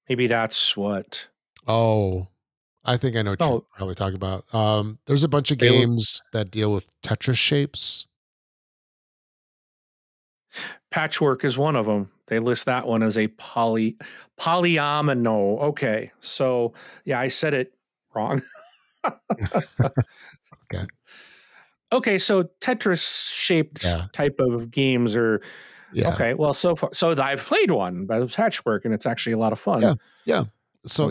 Maybe that's what. Oh, I think I know what you're probably talking about. There's a bunch of games that deal with Tetris shapes. Patchwork is one of them. They list that one as a polyomino. Okay. So, yeah, I said it wrong. Okay. Okay, so Tetris shaped type of games are okay. Well, so I've played one by Patchwork, and it's actually a lot of fun. Yeah. So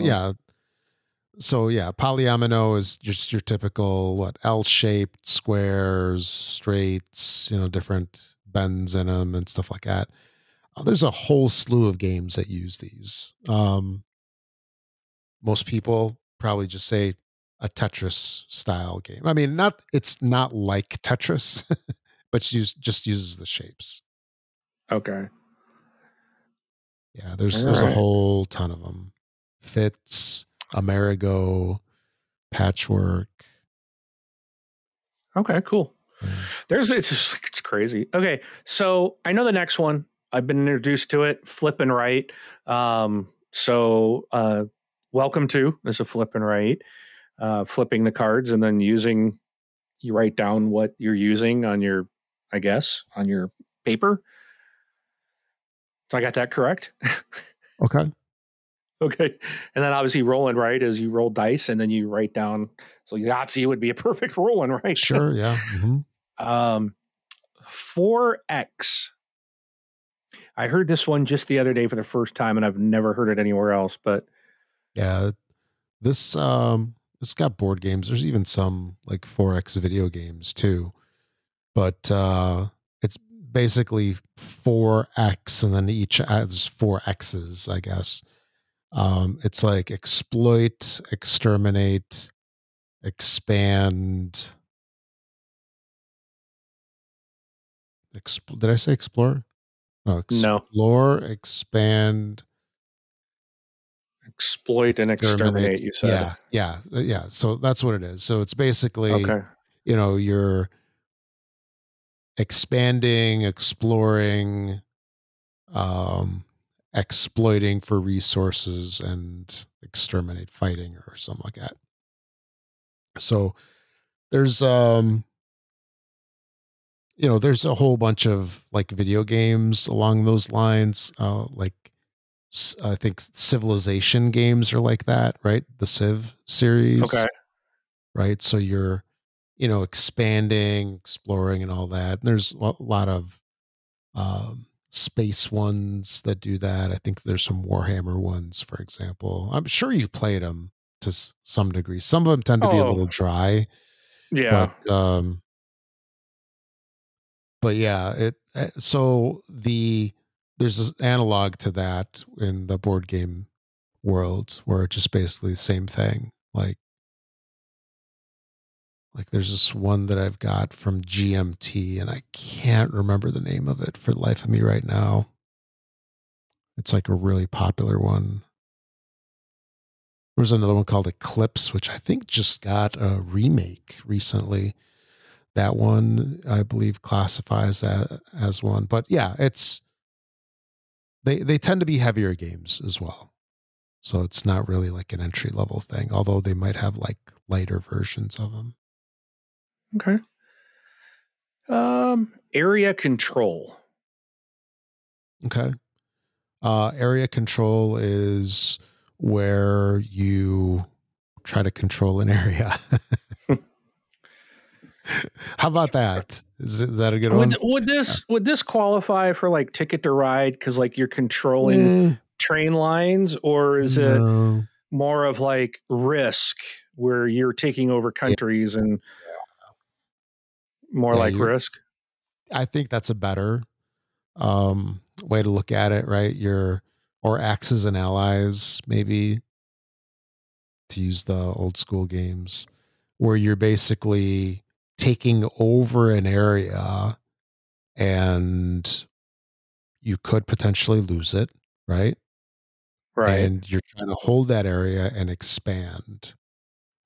polyomino is just your typical L-shaped squares, straights, different bends in them and stuff like that. There's a whole slew of games that use these. Most people probably just say a Tetris style game. I mean, it's not like Tetris, but just uses the shapes. Okay. Yeah, there's a whole ton of them. Fits, Amerigo, Patchwork. Okay, cool. It's crazy. Okay, so I know the next one. I've been introduced to it. Flip and write. Welcome to is a flip and write. Flipping the cards and then you write down what you're using on your paper. So I got that correct. Okay. Okay. And then obviously roll and write is you roll dice and then you write down. So Yahtzee would be a perfect roll and write. Sure. Yeah. Mm-hmm. 4X. I heard this one just the other day for the first time, and I've never heard it anywhere else. But yeah, this it's got board games. There's even some like 4X video games too, but it's basically 4X, and then each adds 4 X's, I guess. It's like exploit, exterminate, expand. Did I say explore? Oh, explore, expand, exploit, and exterminate. You said, yeah. So that's what it is. So it's basically, you're expanding, exploring, exploiting for resources, and exterminate, fighting, or something like that. So there's there's a whole bunch of like video games along those lines. Like I think Civilization games are like that, right? The Civ series. Okay. Right. So you're, expanding, exploring, and all that. And there's a lot of space ones that do that. I think there's some Warhammer ones, for example. I'm sure you played them to some degree. Some of them tend to be a little dry. Yeah. But yeah, there's this analog to that in the board game world where it's just basically the same thing. Like there's this one that I've got from GMT, and I can't remember the name of it for the life of me right now. It's like a really popular one. There's another one called Eclipse, which I think just got a remake recently. That one, I believe, classifies as one. But yeah, they tend to be heavier games as well. So it's not really like an entry level thing, although they might have like lighter versions of them. Okay. Area control. Okay. Area control is where you try to control an area. How about that? Is that a good one? Would this qualify for like Ticket to Ride because like you're controlling train lines, or is it more of like Risk where you're taking over Yeah. countries and more like Risk. I think that's a better way to look at it, right? Or Axes and Allies, maybe, to use the old school games, where you're basically taking over an area and you could potentially lose it, right? Right. And you're trying to hold that area and expand.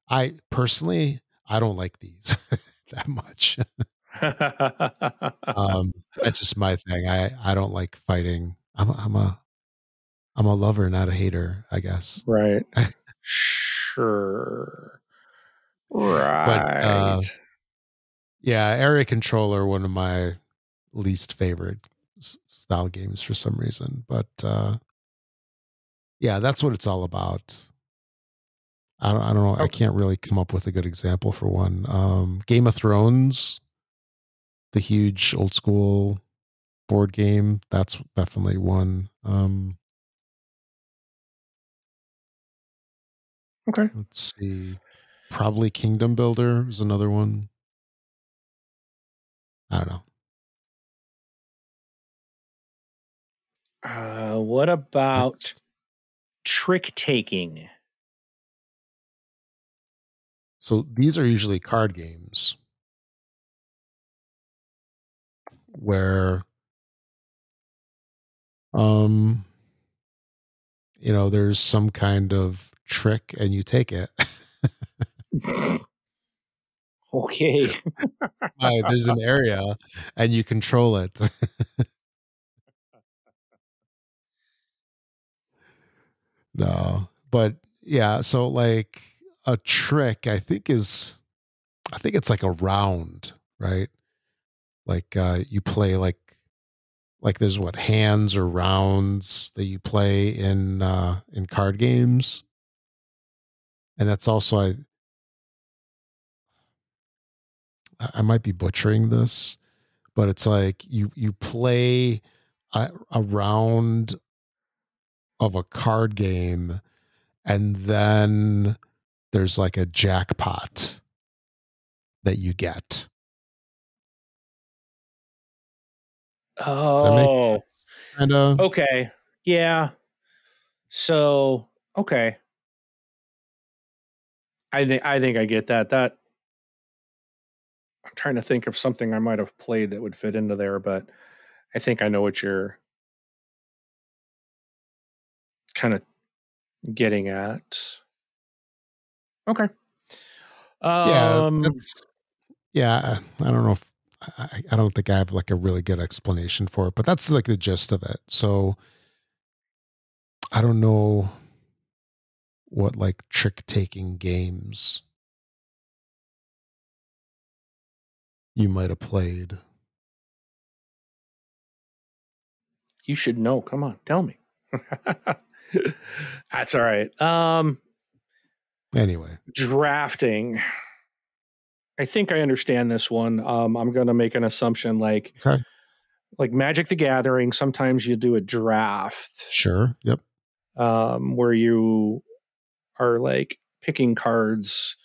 I personally, I don't like these that much. That's just my thing. I don't like fighting. I'm a lover, not a hater, I guess. Right. Sure. But Right. yeah, area controller, one of my least favorite style games for some reason. But yeah, that's what it's all about. I don't know. I Okay. can't really come up with a good example for one. Game of Thrones, the huge old school board game. That's definitely one. Okay. Let's see. Probably Kingdom Builder is another one. I don't know. What about Next. trick taking? So these are usually card games where um there's some kind of trick and you take it. Okay. There's an area and you control it. No. But yeah, so like a trick I think it's like a round, right? Like you play like there's what, hands or rounds that you play in card games. And that's also I might be butchering this, but it's like you play a round of a card game and then there's like a jackpot that you get. Does that make Oh. kind of? Okay. Yeah. So, okay. I think I get that. That I'm trying to think of something I might have played that would fit into there, but I think I know what you're kind of getting at. Okay. Yeah, Um that's yeah. I don't know if I don't think I have like a really good explanation for it, but that's like the gist of it. So I don't know what like trick taking games you might have played. you should know. Come on, tell me. That's all right. Anyway, Drafting. I think I understand this one. I'm going to make an assumption okay, like Magic the Gathering. Sometimes you do a draft sure, yep, where you are like picking cards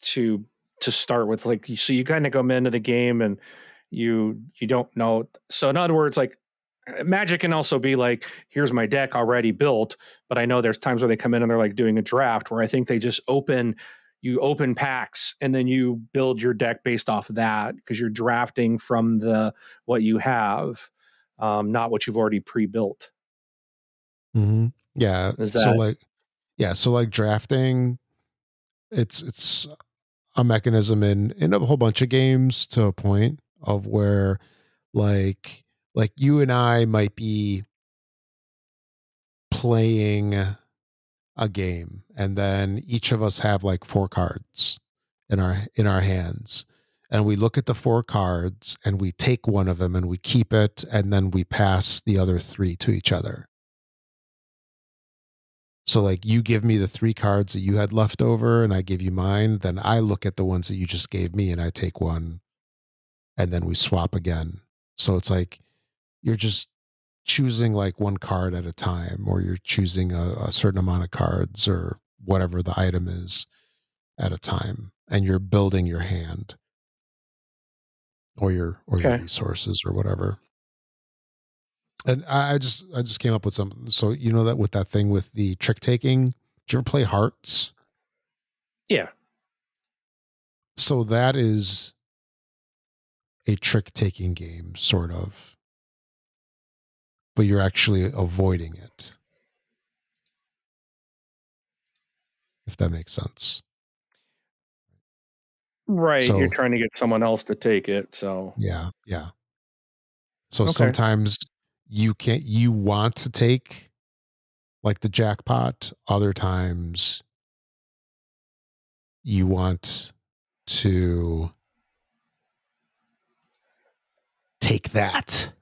to start with. Like so, you kind of come into the game and you don't know. So in other words, like Magic can also be like, here's my deck already built, but I know there's times where they come in and they're like doing a draft where I think they just you open packs and then you build your deck based off of that because you're drafting from what you have, not what you've already pre-built. mm-hmm. Yeah. Is So that like, yeah, so like drafting, it's a mechanism in a whole bunch of games to a point of where like you and I might be playing a game and then each of us have like four cards in our hands and we look at the four cards and we take one of them and we keep it and then we pass the other three to each other. So like you give me the three cards that you had left over and I give you mine, then I look at the ones that you just gave me and I take one and then we swap again. So it's like you're just choosing like one card at a time or you're choosing a certain amount of cards or whatever the item is at a time, and you're building your hand or your resources or whatever. And I just came up with something. So you know that with that thing with the trick taking, did you ever play Hearts? Yeah. So that is a trick taking game, sort of, but you're actually avoiding it. If that makes sense. Right. So you're trying to get someone else to take it. So yeah. So sometimes you want to take like the jackpot. Other times you want to take that.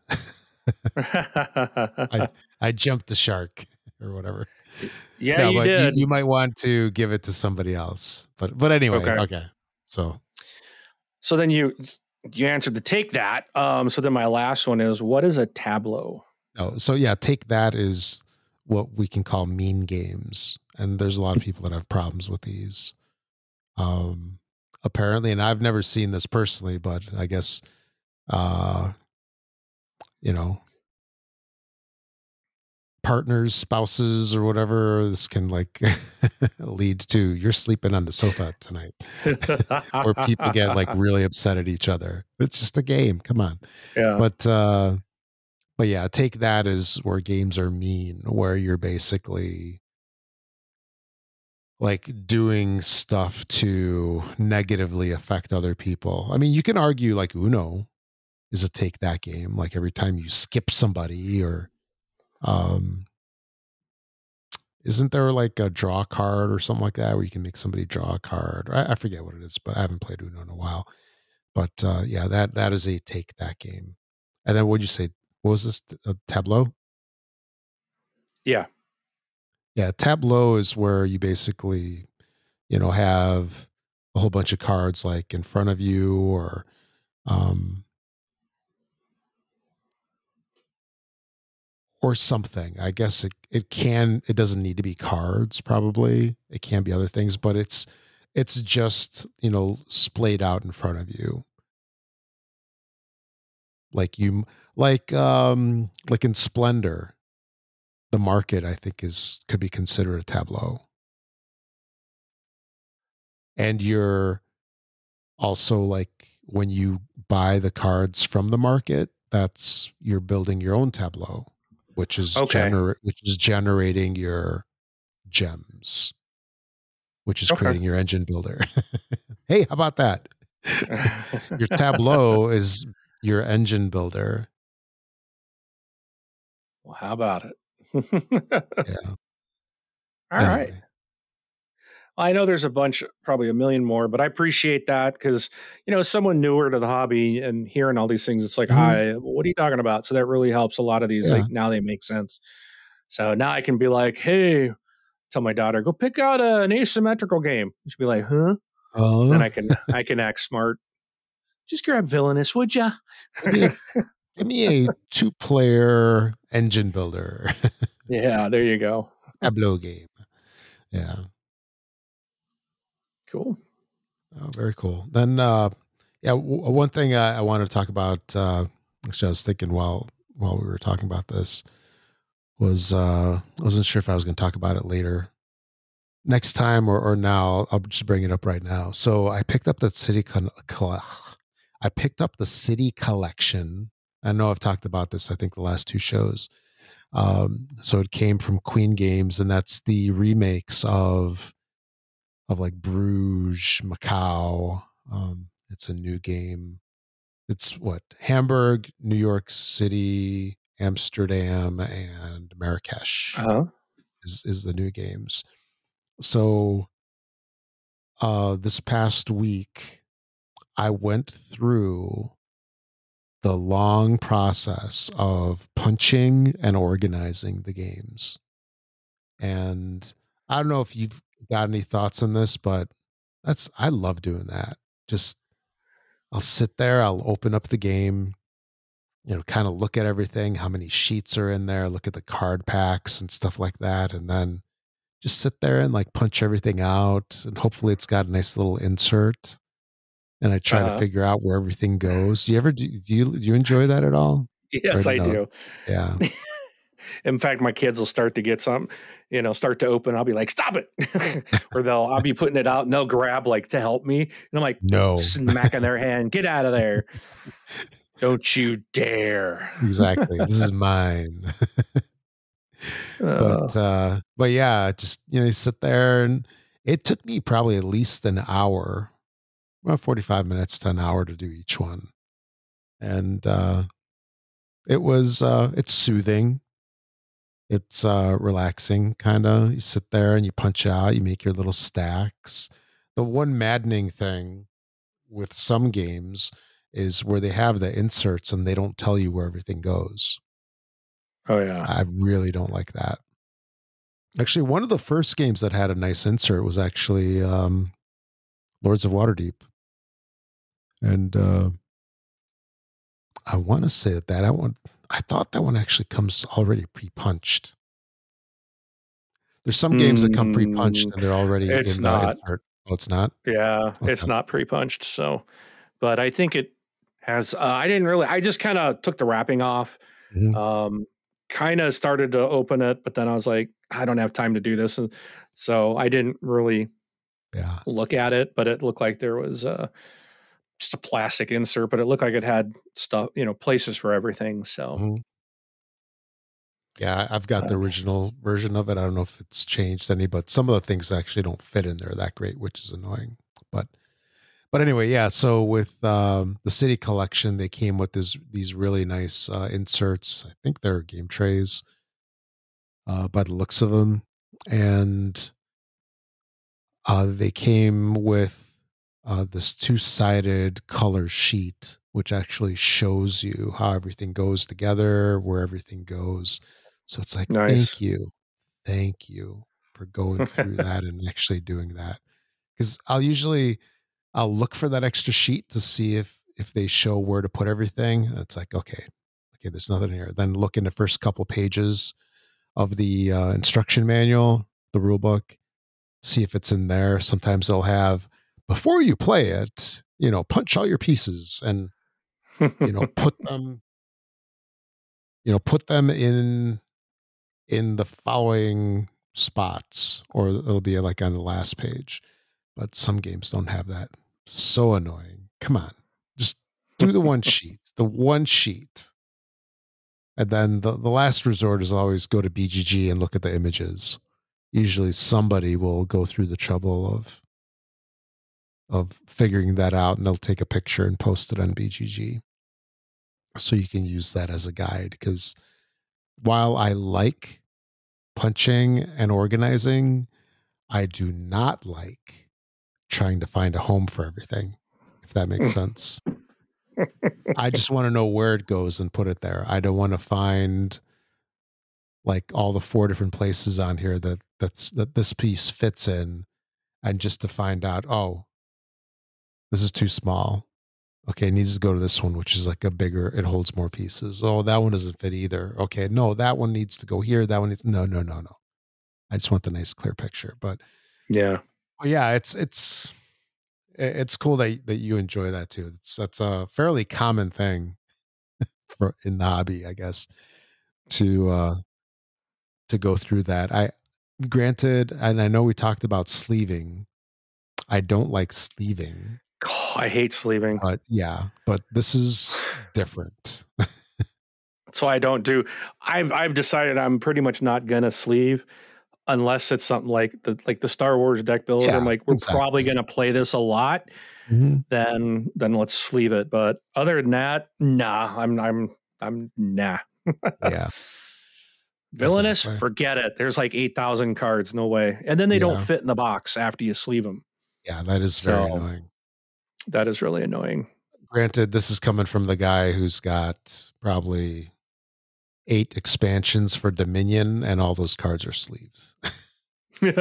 I jumped the shark or whatever. Yeah, no, you but did. You might want to give it to somebody else. But anyway, okay. So then you answered the take that. So then my last one is, what is a tableau? Oh, so yeah, take that is what we can call mean games, and there's a lot of people that have problems with these. Apparently, and I've never seen this personally, but I guess, you know, partners, spouses, or whatever, this can like lead to you're sleeping on the sofa tonight, or people get like really upset at each other. It's just a game. Come on. Yeah. But yeah, take that as where games are mean, where you're basically like doing stuff to negatively affect other people. I mean, you can argue like Uno is a take that game. Like every time you skip somebody, or isn't there like a draw card or something like that where you can make somebody draw a card? I forget what it is, but I haven't played Uno in a while. But yeah, that is a take that game. And then what'd you say? What was this? A tableau? Yeah. Yeah, tableau is where you basically, have a whole bunch of cards like in front of you, um, or something. I guess it doesn't need to be cards, probably. It can be other things, but it's just, splayed out in front of you. Like in Splendor, the market I think could be considered a tableau. And you're also like when you buy the cards from the market, you're building your own tableau, which is generating your gems, which is creating your engine builder. Hey, how about that? Your tableau is your engine builder. Well, how about it? Yeah. All right. I know there's probably a million more, but I appreciate that because, as someone newer to the hobby and hearing all these things, it's like, hi, what are you talking about? So that really helps a lot of these. Like now they make sense. So now I can be like, hey, tell my daughter, go pick out an asymmetrical game. She'll be like, huh? Then I can act smart. Just grab Villainous, would ya? Give me a 2-player engine builder. Yeah, there you go. Tableau game. Yeah. Cool. Oh, very cool. Then, one thing I wanted to talk about, actually I was thinking while we were talking about this, was I wasn't sure if I was going to talk about it later, next time, or now. I'll just bring it up right now. So I picked up that I picked up the City Collection. I know I've talked about this, I think the last 2 shows. So it came from Queen Games, and that's the remakes of like Bruges, Macau. It's a new game. It's Hamburg, New York City, Amsterdam, and Marrakesh is the new games. So this past week, I went through the long process of punching and organizing the games. And I don't know if you've got any thoughts on this, but I love doing that. Just I'll sit there, I'll open up the game, kind of look at everything, how many sheets are in there, look at the card packs and stuff like that, and then just sit there and like punch everything out, and hopefully it's got a nice little insert. And I try to figure out where everything goes. Do you enjoy that at all? Yes, Writing I note? do. Yeah. In fact, my kids will start to get some, start to open. I'll be like, "Stop it!" Or I'll be putting it out, and they'll grab like to help me, and I'm like, No. smacking their hand, "Get out of there! Don't you dare!" Exactly. This is mine. But yeah, just you sit there, and it took me probably at least an hour, about 45 minutes to an hour to do each one. And it's soothing. It's relaxing, kind of. You sit there and you punch out, you make your little stacks. The one maddening thing with some games is where they have the inserts and they don't tell you where everything goes. Oh yeah. I really don't like that. Actually, one of the first games that had a nice insert was actually Lords of Waterdeep. And I want to say I thought that one actually comes already pre-punched. There's some games that come pre-punched and they're already It's in the not. insert. Oh, it's not? Yeah, it's Okay. not pre-punched. So, but I think it has. I just kind of took the wrapping off. Mhm. Kind of started to open it, but then I was like, I don't have time to do this, and so I didn't really Yeah. look at it. But it looked like there was just a plastic insert, but it looked like it had stuff, places for everything. So. Mhm. Yeah, I've got the original version of it. I don't know if it's changed any, but some of the things actually don't fit in there that great, which is annoying. But anyway, yeah. So with the city collection, they came with these really nice inserts. I think they're game trays by the looks of them, and they came with this two-sided color sheet, which actually shows you how everything goes together, where everything goes. So it's like, Nice. thank you for going through that and actually doing that. Because I'll look for that extra sheet to see if they show where to put everything. And it's like, okay, there's nothing here. Then look in the first couple pages of the instruction manual, the rule book, see if it's in there. Sometimes they'll have, before you play it, punch all your pieces and put them in the following spots, or it'll be like on the last page. But some games don't have that. So annoying. Come on. Just do the one sheet. The one sheet. And then the last resort is always go to BGG and look at the images. Usually somebody will go through the trouble of figuring that out, and they'll take a picture and post it on BGG. So you can use that as a guide, because while I like punching and organizing, I do not like trying to find a home for everything, if that makes sense. I just want to know where it goes and put it there. I don't want to find like all the 4 different places on here that this piece fits in, and just to find out, oh, this is too small. Okay, it needs to go to this one, which is like a bigger, it holds more pieces. Oh, that one doesn't fit either. Okay, no, that one needs to go here. That one needs, no. I just want the nice clear picture. But Yeah. It's cool that you enjoy that too. That's a fairly common thing in the hobby, I guess, to go through that. Granted, and I know we talked about sleeving. I don't like sleeving. Oh, I hate sleeving. But this is different. That's why I don't do. I've decided I'm pretty much not gonna sleeve unless it's something like the Star Wars deck builder. Yeah, I'm like, we're exactly. probably gonna play this a lot. Mm-hmm. Then let's sleeve it. But other than that, nah. I'm nah. Yeah. Villainous, Exactly. forget it. There's like 8,000 cards, no way. And then they don't fit in the box after you sleeve them. Yeah, that is very annoying. That is really annoying. Granted, this is coming from the guy who's got probably 8 expansions for Dominion, and all those cards are sleeves. Yeah,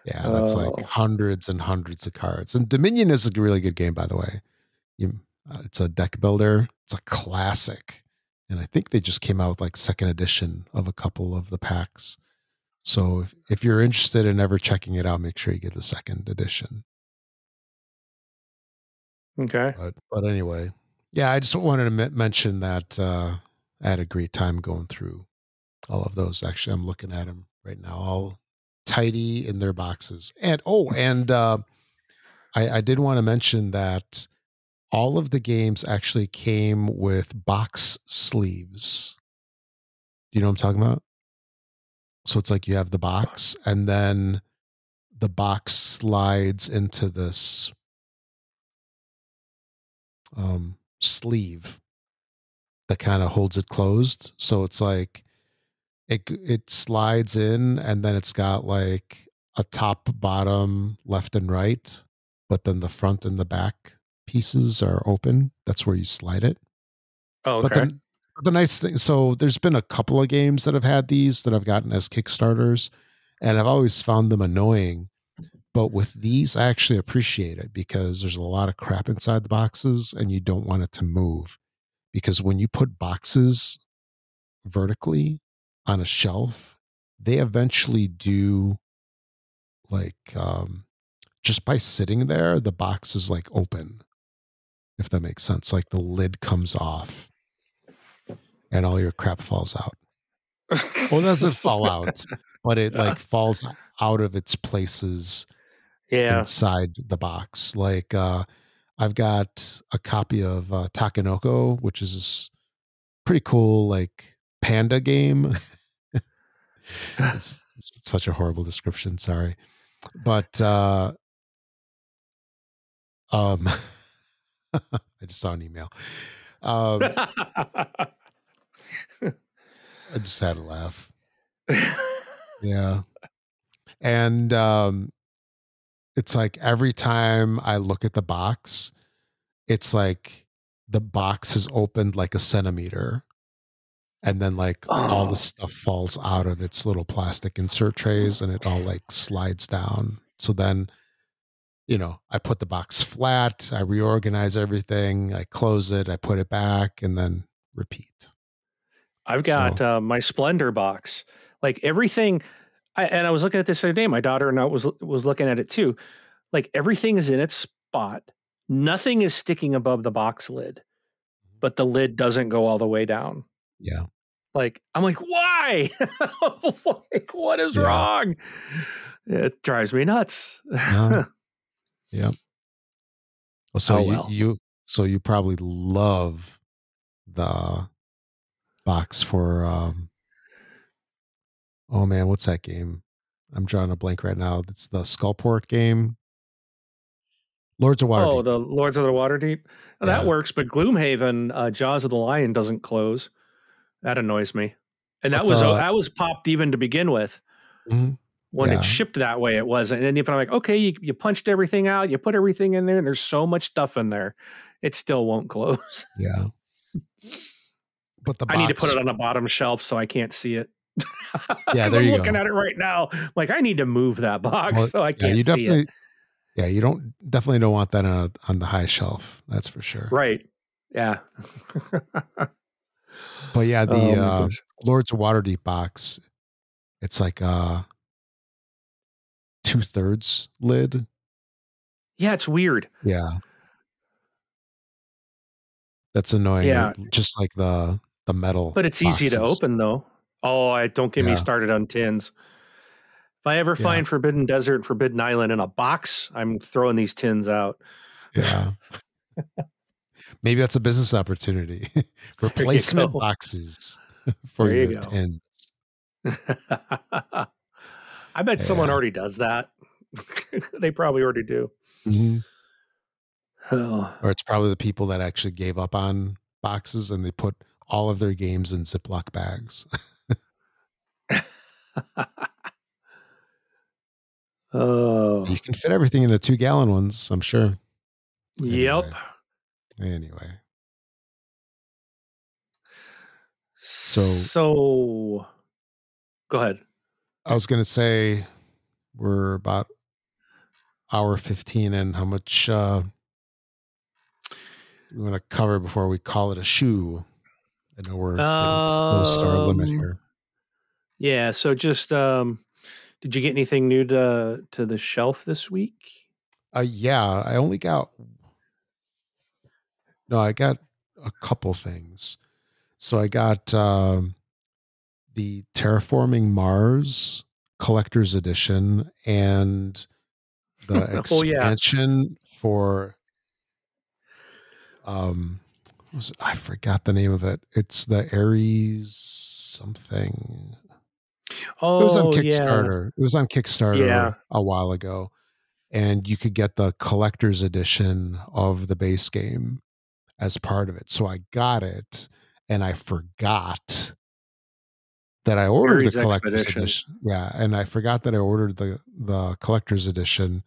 that's like hundreds and hundreds of cards. And Dominion is a really good game, by the way. It's a deck builder. It's a classic. And I think they just came out with like second edition of a couple of the packs. So if you're interested in ever checking it out, make sure you get the second edition. Okay. But anyway, yeah, I just wanted to mention that I had a great time going through all of those. Actually, I'm looking at them right now, all tidy in their boxes. And I did want to mention that all of the games actually came with box sleeves. Do you know what I'm talking about? So it's like you have the box, and then the box slides into this sleeve that kind of holds it closed. So it's like it slides in, and then it's got like a top, bottom, left, and right, but then the front and the back pieces are open. That's where you slide it. Oh, But okay. then the nice thing, so there's been a couple of games that have had these that I've gotten as Kickstarters, and I've always found them annoying. But with these, I actually appreciate it because there's a lot of crap inside the boxes and you don't want it to move. Because when you put boxes vertically on a shelf, they eventually do like just by sitting there, the box is like open, if that makes sense. Like the lid comes off and all your crap falls out. Well, it doesn't fall out, but it like falls out of its places inside the box. Like I've got a copy of Takenoko, which is this pretty cool like panda game. It's such a horrible description, sorry. But I just saw an email. I just had to laugh. Yeah. And it's like every time I look at the box, it's like the box is opened like a centimeter. And then like all the stuff falls out of its little plastic insert trays and it all like slides down. So then, you know, I put the box flat, I reorganize everything, I close it, I put it back, and then repeat. I've got my Splendor box. Like everything, and I was looking at this the other day. My daughter and I was looking at it too. Like everything is in its spot. Nothing is sticking above the box lid, but the lid doesn't go all the way down. Yeah. Like I'm like, why? Like, what is wrong? It drives me nuts. Yeah. Well, so you probably love the box for oh man, what's that game? I'm drawing a blank right now. It's the Skullport game. Lords of Waterdeep. Oh, the Lords of the Waterdeep. Well, that works, but Gloomhaven, Jaws of the Lion doesn't close. That annoys me. And that was popped even to begin with. Mm-hmm. When it shipped that way, it wasn't. And even I'm like, okay, you punched everything out, you put everything in there, and there's so much stuff in there, it still won't close. Yeah. But the box, I need to put it on the bottom shelf so I can't see it. Yeah, there you I'm looking at it right now. Like I need to move that box so I can't see it. Yeah, you definitely don't want that on the high shelf. That's for sure. Right. Yeah. But yeah, the Lords of Waterdeep box, it's like 2/3 lid. Yeah, it's weird. Yeah. That's annoying. Yeah. Just like the metal. But it's easy to open though. Oh, don't get me started on tins. If I ever find Forbidden Desert and Forbidden Island in a box, I'm throwing these tins out. Yeah. Maybe that's a business opportunity. Replacement boxes for your tins. I bet someone already does that. They probably already do. Mm-hmm. Oh. Or it's probably the people that actually gave up on boxes and they put all of their games in Ziploc bags. Oh, you can fit everything into 2-gallon ones, I'm sure. Yep. Anyway. So go ahead. I was going to say we're about hour 15 and how much we want to cover before we call it a shoe. I know we're getting close to our limit here. Yeah, so just Did you get anything new to the shelf this week? Yeah, I only got. No, I got a couple things. So I got the Terraforming Mars Collector's Edition and the Oh yeah. expansion for I forgot the name of it. It's the Ares something. It was on Oh yeah. Kickstarter. It was on Kickstarter Yeah. a while ago, and you could get the collector's edition of the base game as part of it. So I got it, and I forgot that I ordered the Ares collector's Expedition. edition. Yeah, and I forgot that I ordered the collector's edition,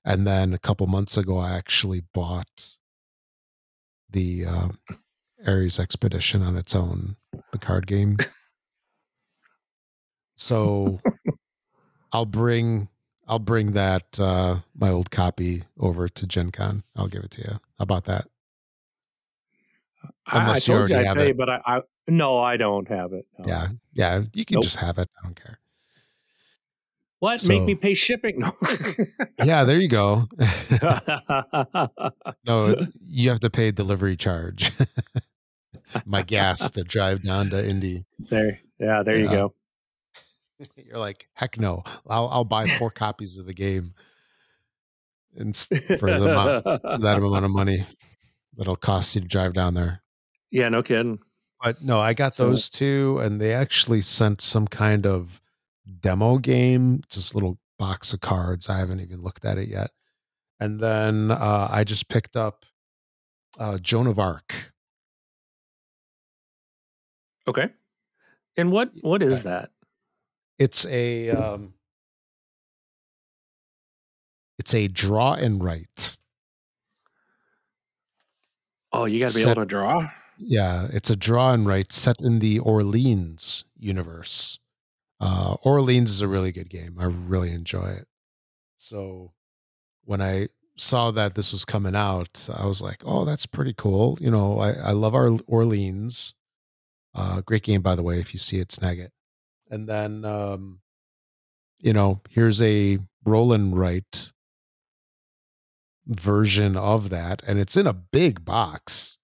and then a couple months ago I actually bought the Ares Expedition on its own, the card game. So I'll bring that my old copy over to Gen Con. I'll give it to you. How about that? I Unless you told you already I'd have pay, it. but I no, I don't have it. No. Yeah, you can Nope. just have it. I don't care. What? Make me So pay shipping? No. yeah, there you go. No, you have to pay delivery charge. My gas to drive down to Indy. There you Yeah. go. You're like, heck no. I'll buy 4 copies of the game and for that amount of money that'll cost you to drive down there. Yeah, no kidding. But no, I got So, those two, and they actually sent some kind of demo game. It's this little box of cards. I haven't even looked at it yet. And then I just picked up Joan of Arc. okay. And what is that? It's a draw and write. Oh, you got to be able to draw? Yeah, it's a draw and write set in the Orleans universe. Orleans is a really good game. I really enjoy it. So when I saw that this was coming out, I was like, oh, that's pretty cool. You know, I love our Orleans. Great game, by the way. If you see it, snag it. And then, you know, here's a roll and write version of that. And it's in a big box.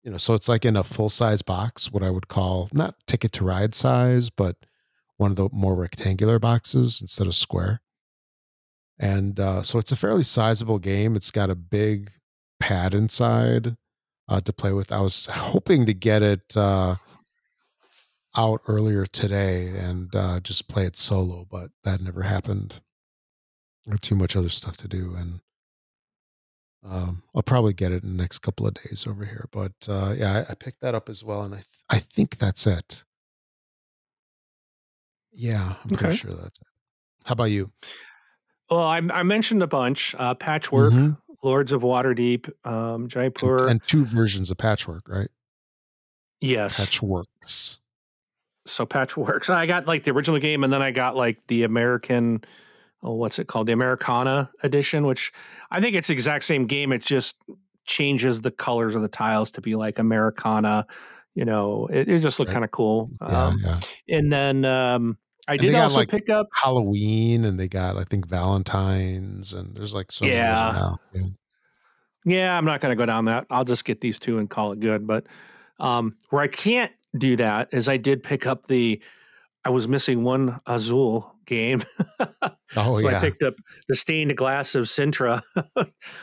You know, so it's like in a full size box, what I would call not Ticket to Ride size, but one of the more rectangular boxes instead of square. And so it's a fairly sizable game. It's got a big pad inside to play with. I was hoping to get it out earlier today and just play it solo, but that never happened. I had too much other stuff to do, and I'll probably get it in the next couple of days over here. But yeah, I picked that up as well, and I think that's it. Yeah, I'm pretty sure that's it. How about you? Well, I mentioned a bunch. Patchwork, Mm-hmm. Lords of Waterdeep, Jaipur. And 2 versions of Patchwork, right? Yes. Patchworks. So Patchwork. So I got like the original game, and then I got like the American, what's it called? The Americana edition, which I think it's the exact same game. It just changes the colors of the tiles to be like Americana. You know, it just looked kind of cool. Yeah. And then I did also like pick up Halloween, and they got, I think, Valentine's, and there's like so many of them now. Yeah, I'm not going to go down that. I'll just get these 2 and call it good. But where I can't do that is I did pick up I was missing one Azul game. Oh, so yeah. I picked up the Stained Glass of Sintra.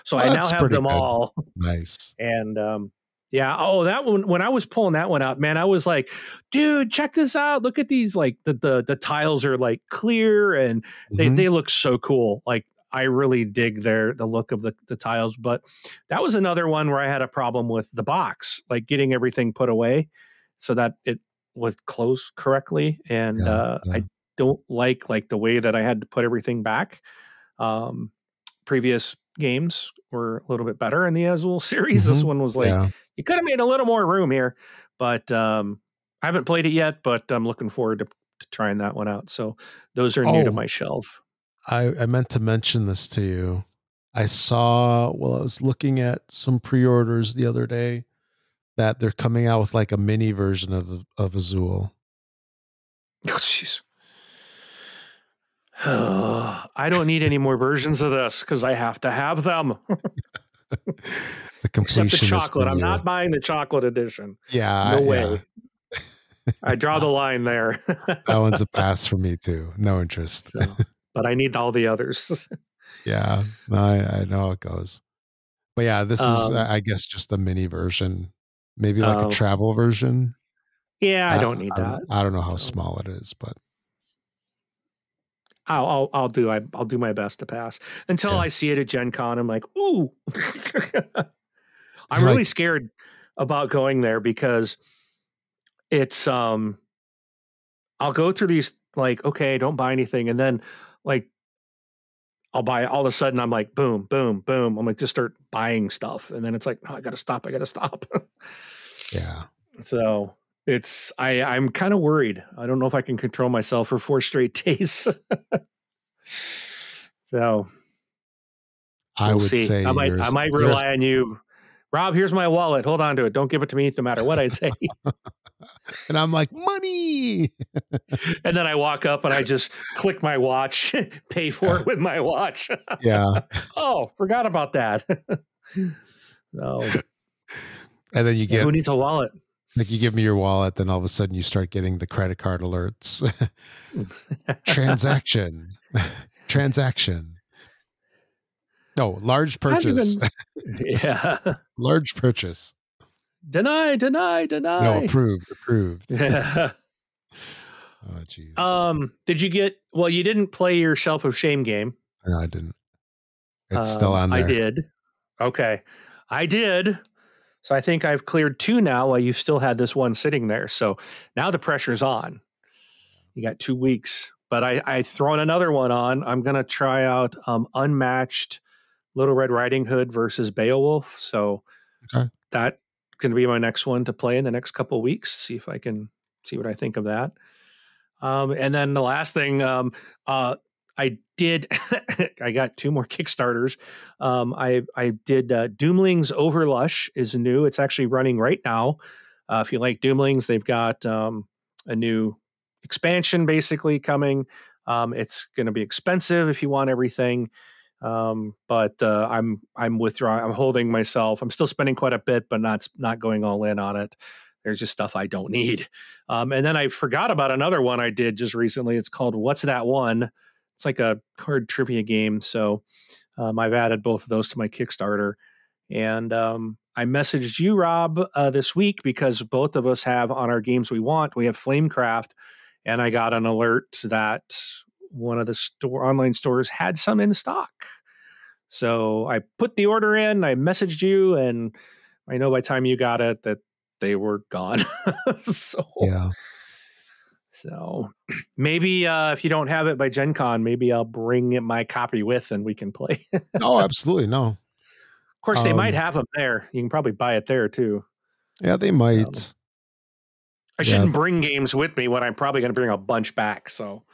So I now That's have them pretty good. all. Nice. And yeah, that one, when I was pulling that one out, man, I was like, dude, check this out. Look at these, like the tiles are like clear and they look so cool. Like I really dig the look of the tiles. But that was another one where I had a problem with the box, like getting everything put away so that it was closed correctly. And I don't like the way that I had to put everything back. Previous games were a little bit better in the Azul series. This one was like, you could have made a little more room here, but I haven't played it yet, but I'm looking forward to trying that one out. So those are new to my shelf. I meant to mention this to you. I saw, I was looking at some pre-orders the other day that they're coming out with like a mini version of Azul. Oh, jeez. I don't need any more versions of this because I have to have them. The Except the completionist chocolate. in I'm you. not buying the chocolate edition. Yeah, No yeah. way. I draw the line there. That one's a pass for me too. No interest. So, but I need all the others. Yeah, no, I know how it goes. But yeah, this is, I guess, just a mini version, maybe like a travel version. Yeah, I don't need that. I don't know how small it is, but I'll do my best to pass until I see it at Gen Con. I'm like, ooh, I'm really scared about going there because it's I'll go through these like, okay, don't buy anything, and then like I'll buy all of a sudden I'm like, boom, boom, boom. I'm like, just start buying stuff, and then it's like, no, I gotta stop. Yeah. So I'm kind of worried. I don't know if I can control myself for 4 straight days. So I would see. say I might rely on you. Rob, here's my wallet. Hold on to it. Don't give it to me no matter what I say. And I'm like, money. And then I walk up and I just click my watch, pay for it with my watch. Yeah. Oh, forgot about that. So, and then you get, who needs a wallet? Like you give me your wallet, then all of a sudden you start getting the credit card alerts. Transaction. No, large purchase. Yeah. Large purchase. Deny. No, approved. Yeah. Oh, jeez. Did you get, well, you didn't play your Shelf of Shame game. No, I didn't. It's still on there. I did. Okay. I did. So I think I've cleared 2 now while you've still had this one sitting there. So now the pressure's on. You got 2 weeks. But I thrown another one on. I'm going to try out Unmatched Little Red Riding Hood versus Beowulf. So that's going to be my next one to play in the next couple of weeks. See if I can see what I think of that. And then the last thing, I did, I got 2 more Kickstarters. I did Doomlings Overlush is new. It's actually running right now. If you like Doomlings, they've got a new expansion basically coming. It's going to be expensive if you want everything. But I'm withdrawing. I'm holding myself. I'm still spending quite a bit, but not going all in on it. There's just stuff I don't need. And then I forgot about another one I did just recently. It's called What's That One? It's like a card trivia game. So I've added both of those to my Kickstarter. And I messaged you, Rob, this week because both of us have on our games we have Flamecraft. And I got an alert that one of the online stores had some in stock. So I put the order in, I messaged you, and I know by the time you got it that they were gone. So maybe if you don't have it by Gen Con, maybe I'll bring my copy with and we can play. Oh, absolutely. No. Of course, they might have them there. You can probably buy it there too. Yeah, they might. So, I shouldn't bring games with me when I'm probably going to bring a bunch back. So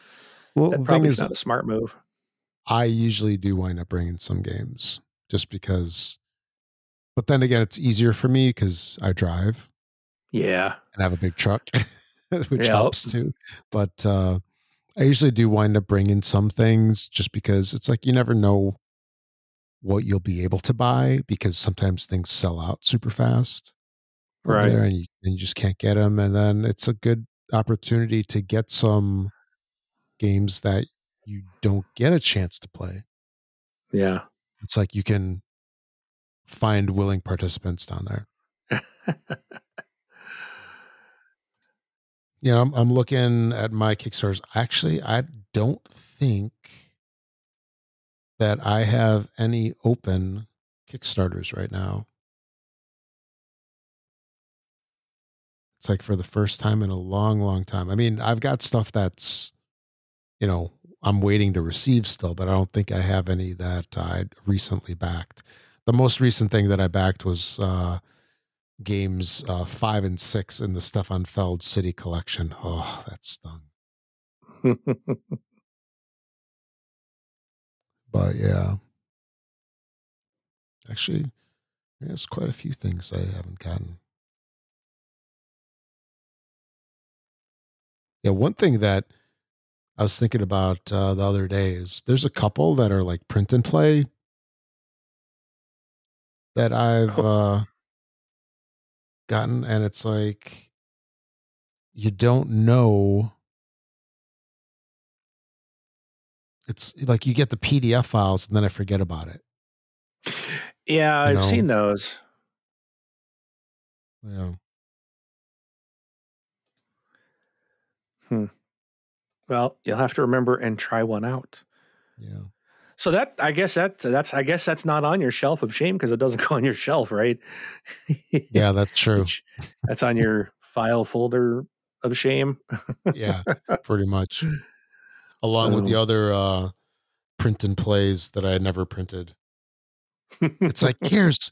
that probably is not a smart move. I usually do wind up bringing some games just because, but then again, it's easier for me because I drive. Yeah. And have a big truck, which helps too. But I usually do wind up bringing some things just because it's like you never know what you'll be able to buy because sometimes things sell out super fast over there and you just can't get them. And then it's a good opportunity to get some games that you don't get a chance to play. Yeah. It's like you can find willing participants down there. Yeah, I'm looking at my Kickstarters. Actually, I don't think that I have any open Kickstarters right now. It's like for the first time in a long, long time. I mean, I've got stuff that's, I'm waiting to receive still, but I don't think I have any that I recently backed. The most recent thing that I backed was games 5 and 6 in the Stefan Feld City Collection. Oh, that stung. But yeah. Actually, there's quite a few things I haven't gotten. Yeah, one thing that I was thinking about the other days. There's a couple that are like print and play that I've gotten, and it's like you don't know. It's like you get the PDF files and then I forget about it. Yeah, I've seen those. Yeah. Well, you'll have to remember and try one out. Yeah. So I guess that's not on your shelf of shame because it doesn't go on your shelf, right? Yeah, that's true. That's on your file folder of shame. Yeah, pretty much. Along with the other print and plays that I never printed. It's like here's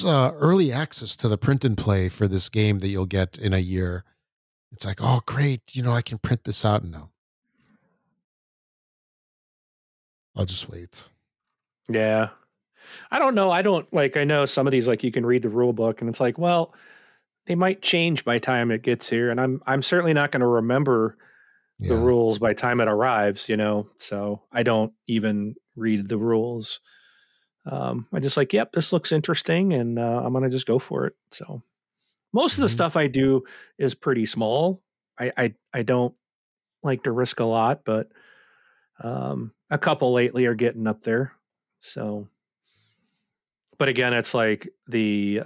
early access to the print and play for this game that you'll get in a year. It's like, oh great, I can print this out now. I'll just wait. Yeah. I don't know. I know some of these, like you can read the rule book and it's like, well, they might change by time it gets here. And I'm certainly not going to remember the rules by time it arrives, so I don't even read the rules. I just like, yep, this looks interesting. And I'm going to just go for it. So most of the stuff I do is pretty small. I don't like to risk a lot, but a couple lately are getting up there. So, but again, it's like the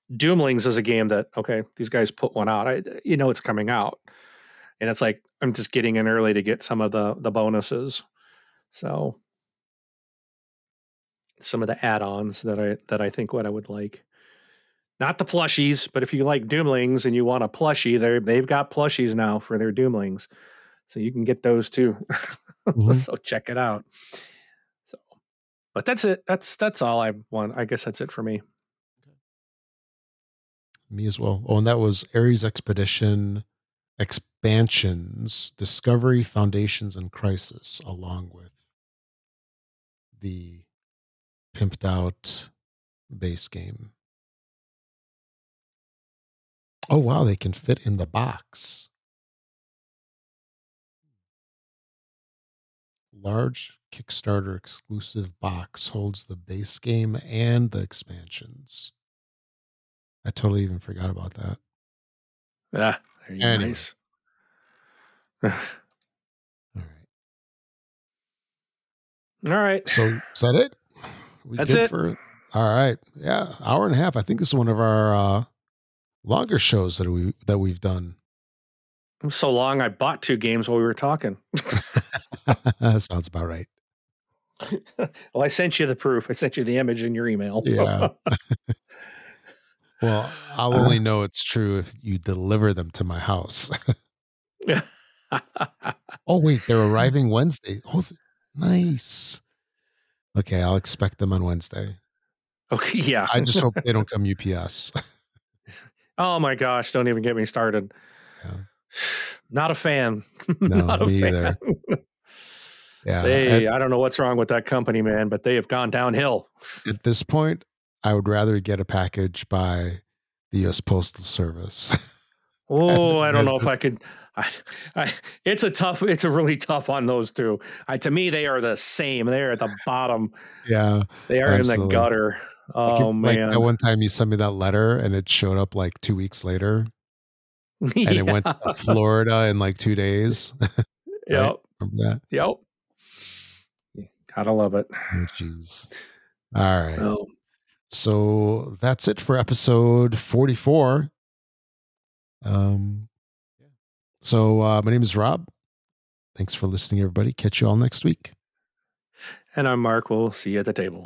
Doomlings is a game that, okay, these guys put one out. It's coming out. And it's like, I'm just getting in early to get some of the bonuses. So some of the add-ons that I think what I would like. Not the plushies, but if you like Doomlings and you want a plushie, they've got plushies now for their Doomlings. So you can get those too. So check it out. So, but that's it. That's all I want. I guess that's it for me. Me as well. Oh, and that was Ares Expedition Expansions, Discovery, Foundations, and Crisis, along with the pimped out base game. Oh, wow. They can fit in the box. Large Kickstarter exclusive box holds the base game and the expansions. I totally even forgot about that. Yeah, Anyway. nice. All right. All right. So is that it? That's it. All right. Yeah, hour and a half. I think this is one of our longer shows that we've done. It was so long. I bought 2 games while we were talking. Sounds about right. Well, I sent you the proof. I sent you the image in your email. Yeah. Well, I'll only know it's true if you deliver them to my house. Oh, wait, they're arriving Wednesday. Oh, nice. Okay, I'll expect them on Wednesday. Okay, yeah. I just hope they don't come UPS. Oh my gosh, don't even get me started. Yeah. Not a fan. No, Not me either. Yeah. I don't know what's wrong with that company, man, but they have gone downhill. At this point, I would rather get a package by the U.S. Postal Service. Oh, I don't know if I could. It's a really tough on those two. To me, they are the same. They're at the bottom. Yeah. They are absolutely in the gutter. Oh, man. Like that one time you sent me that letter and it showed up like 2 weeks later. And it went to Florida in like 2 days. Yep. Remember that? Yep. Gotta love it. Oh, jeez. All right. Oh. So that's it for episode 44. So my name is Rob. Thanks for listening, everybody. Catch you all next week. And I'm Mark. We'll see you at the table.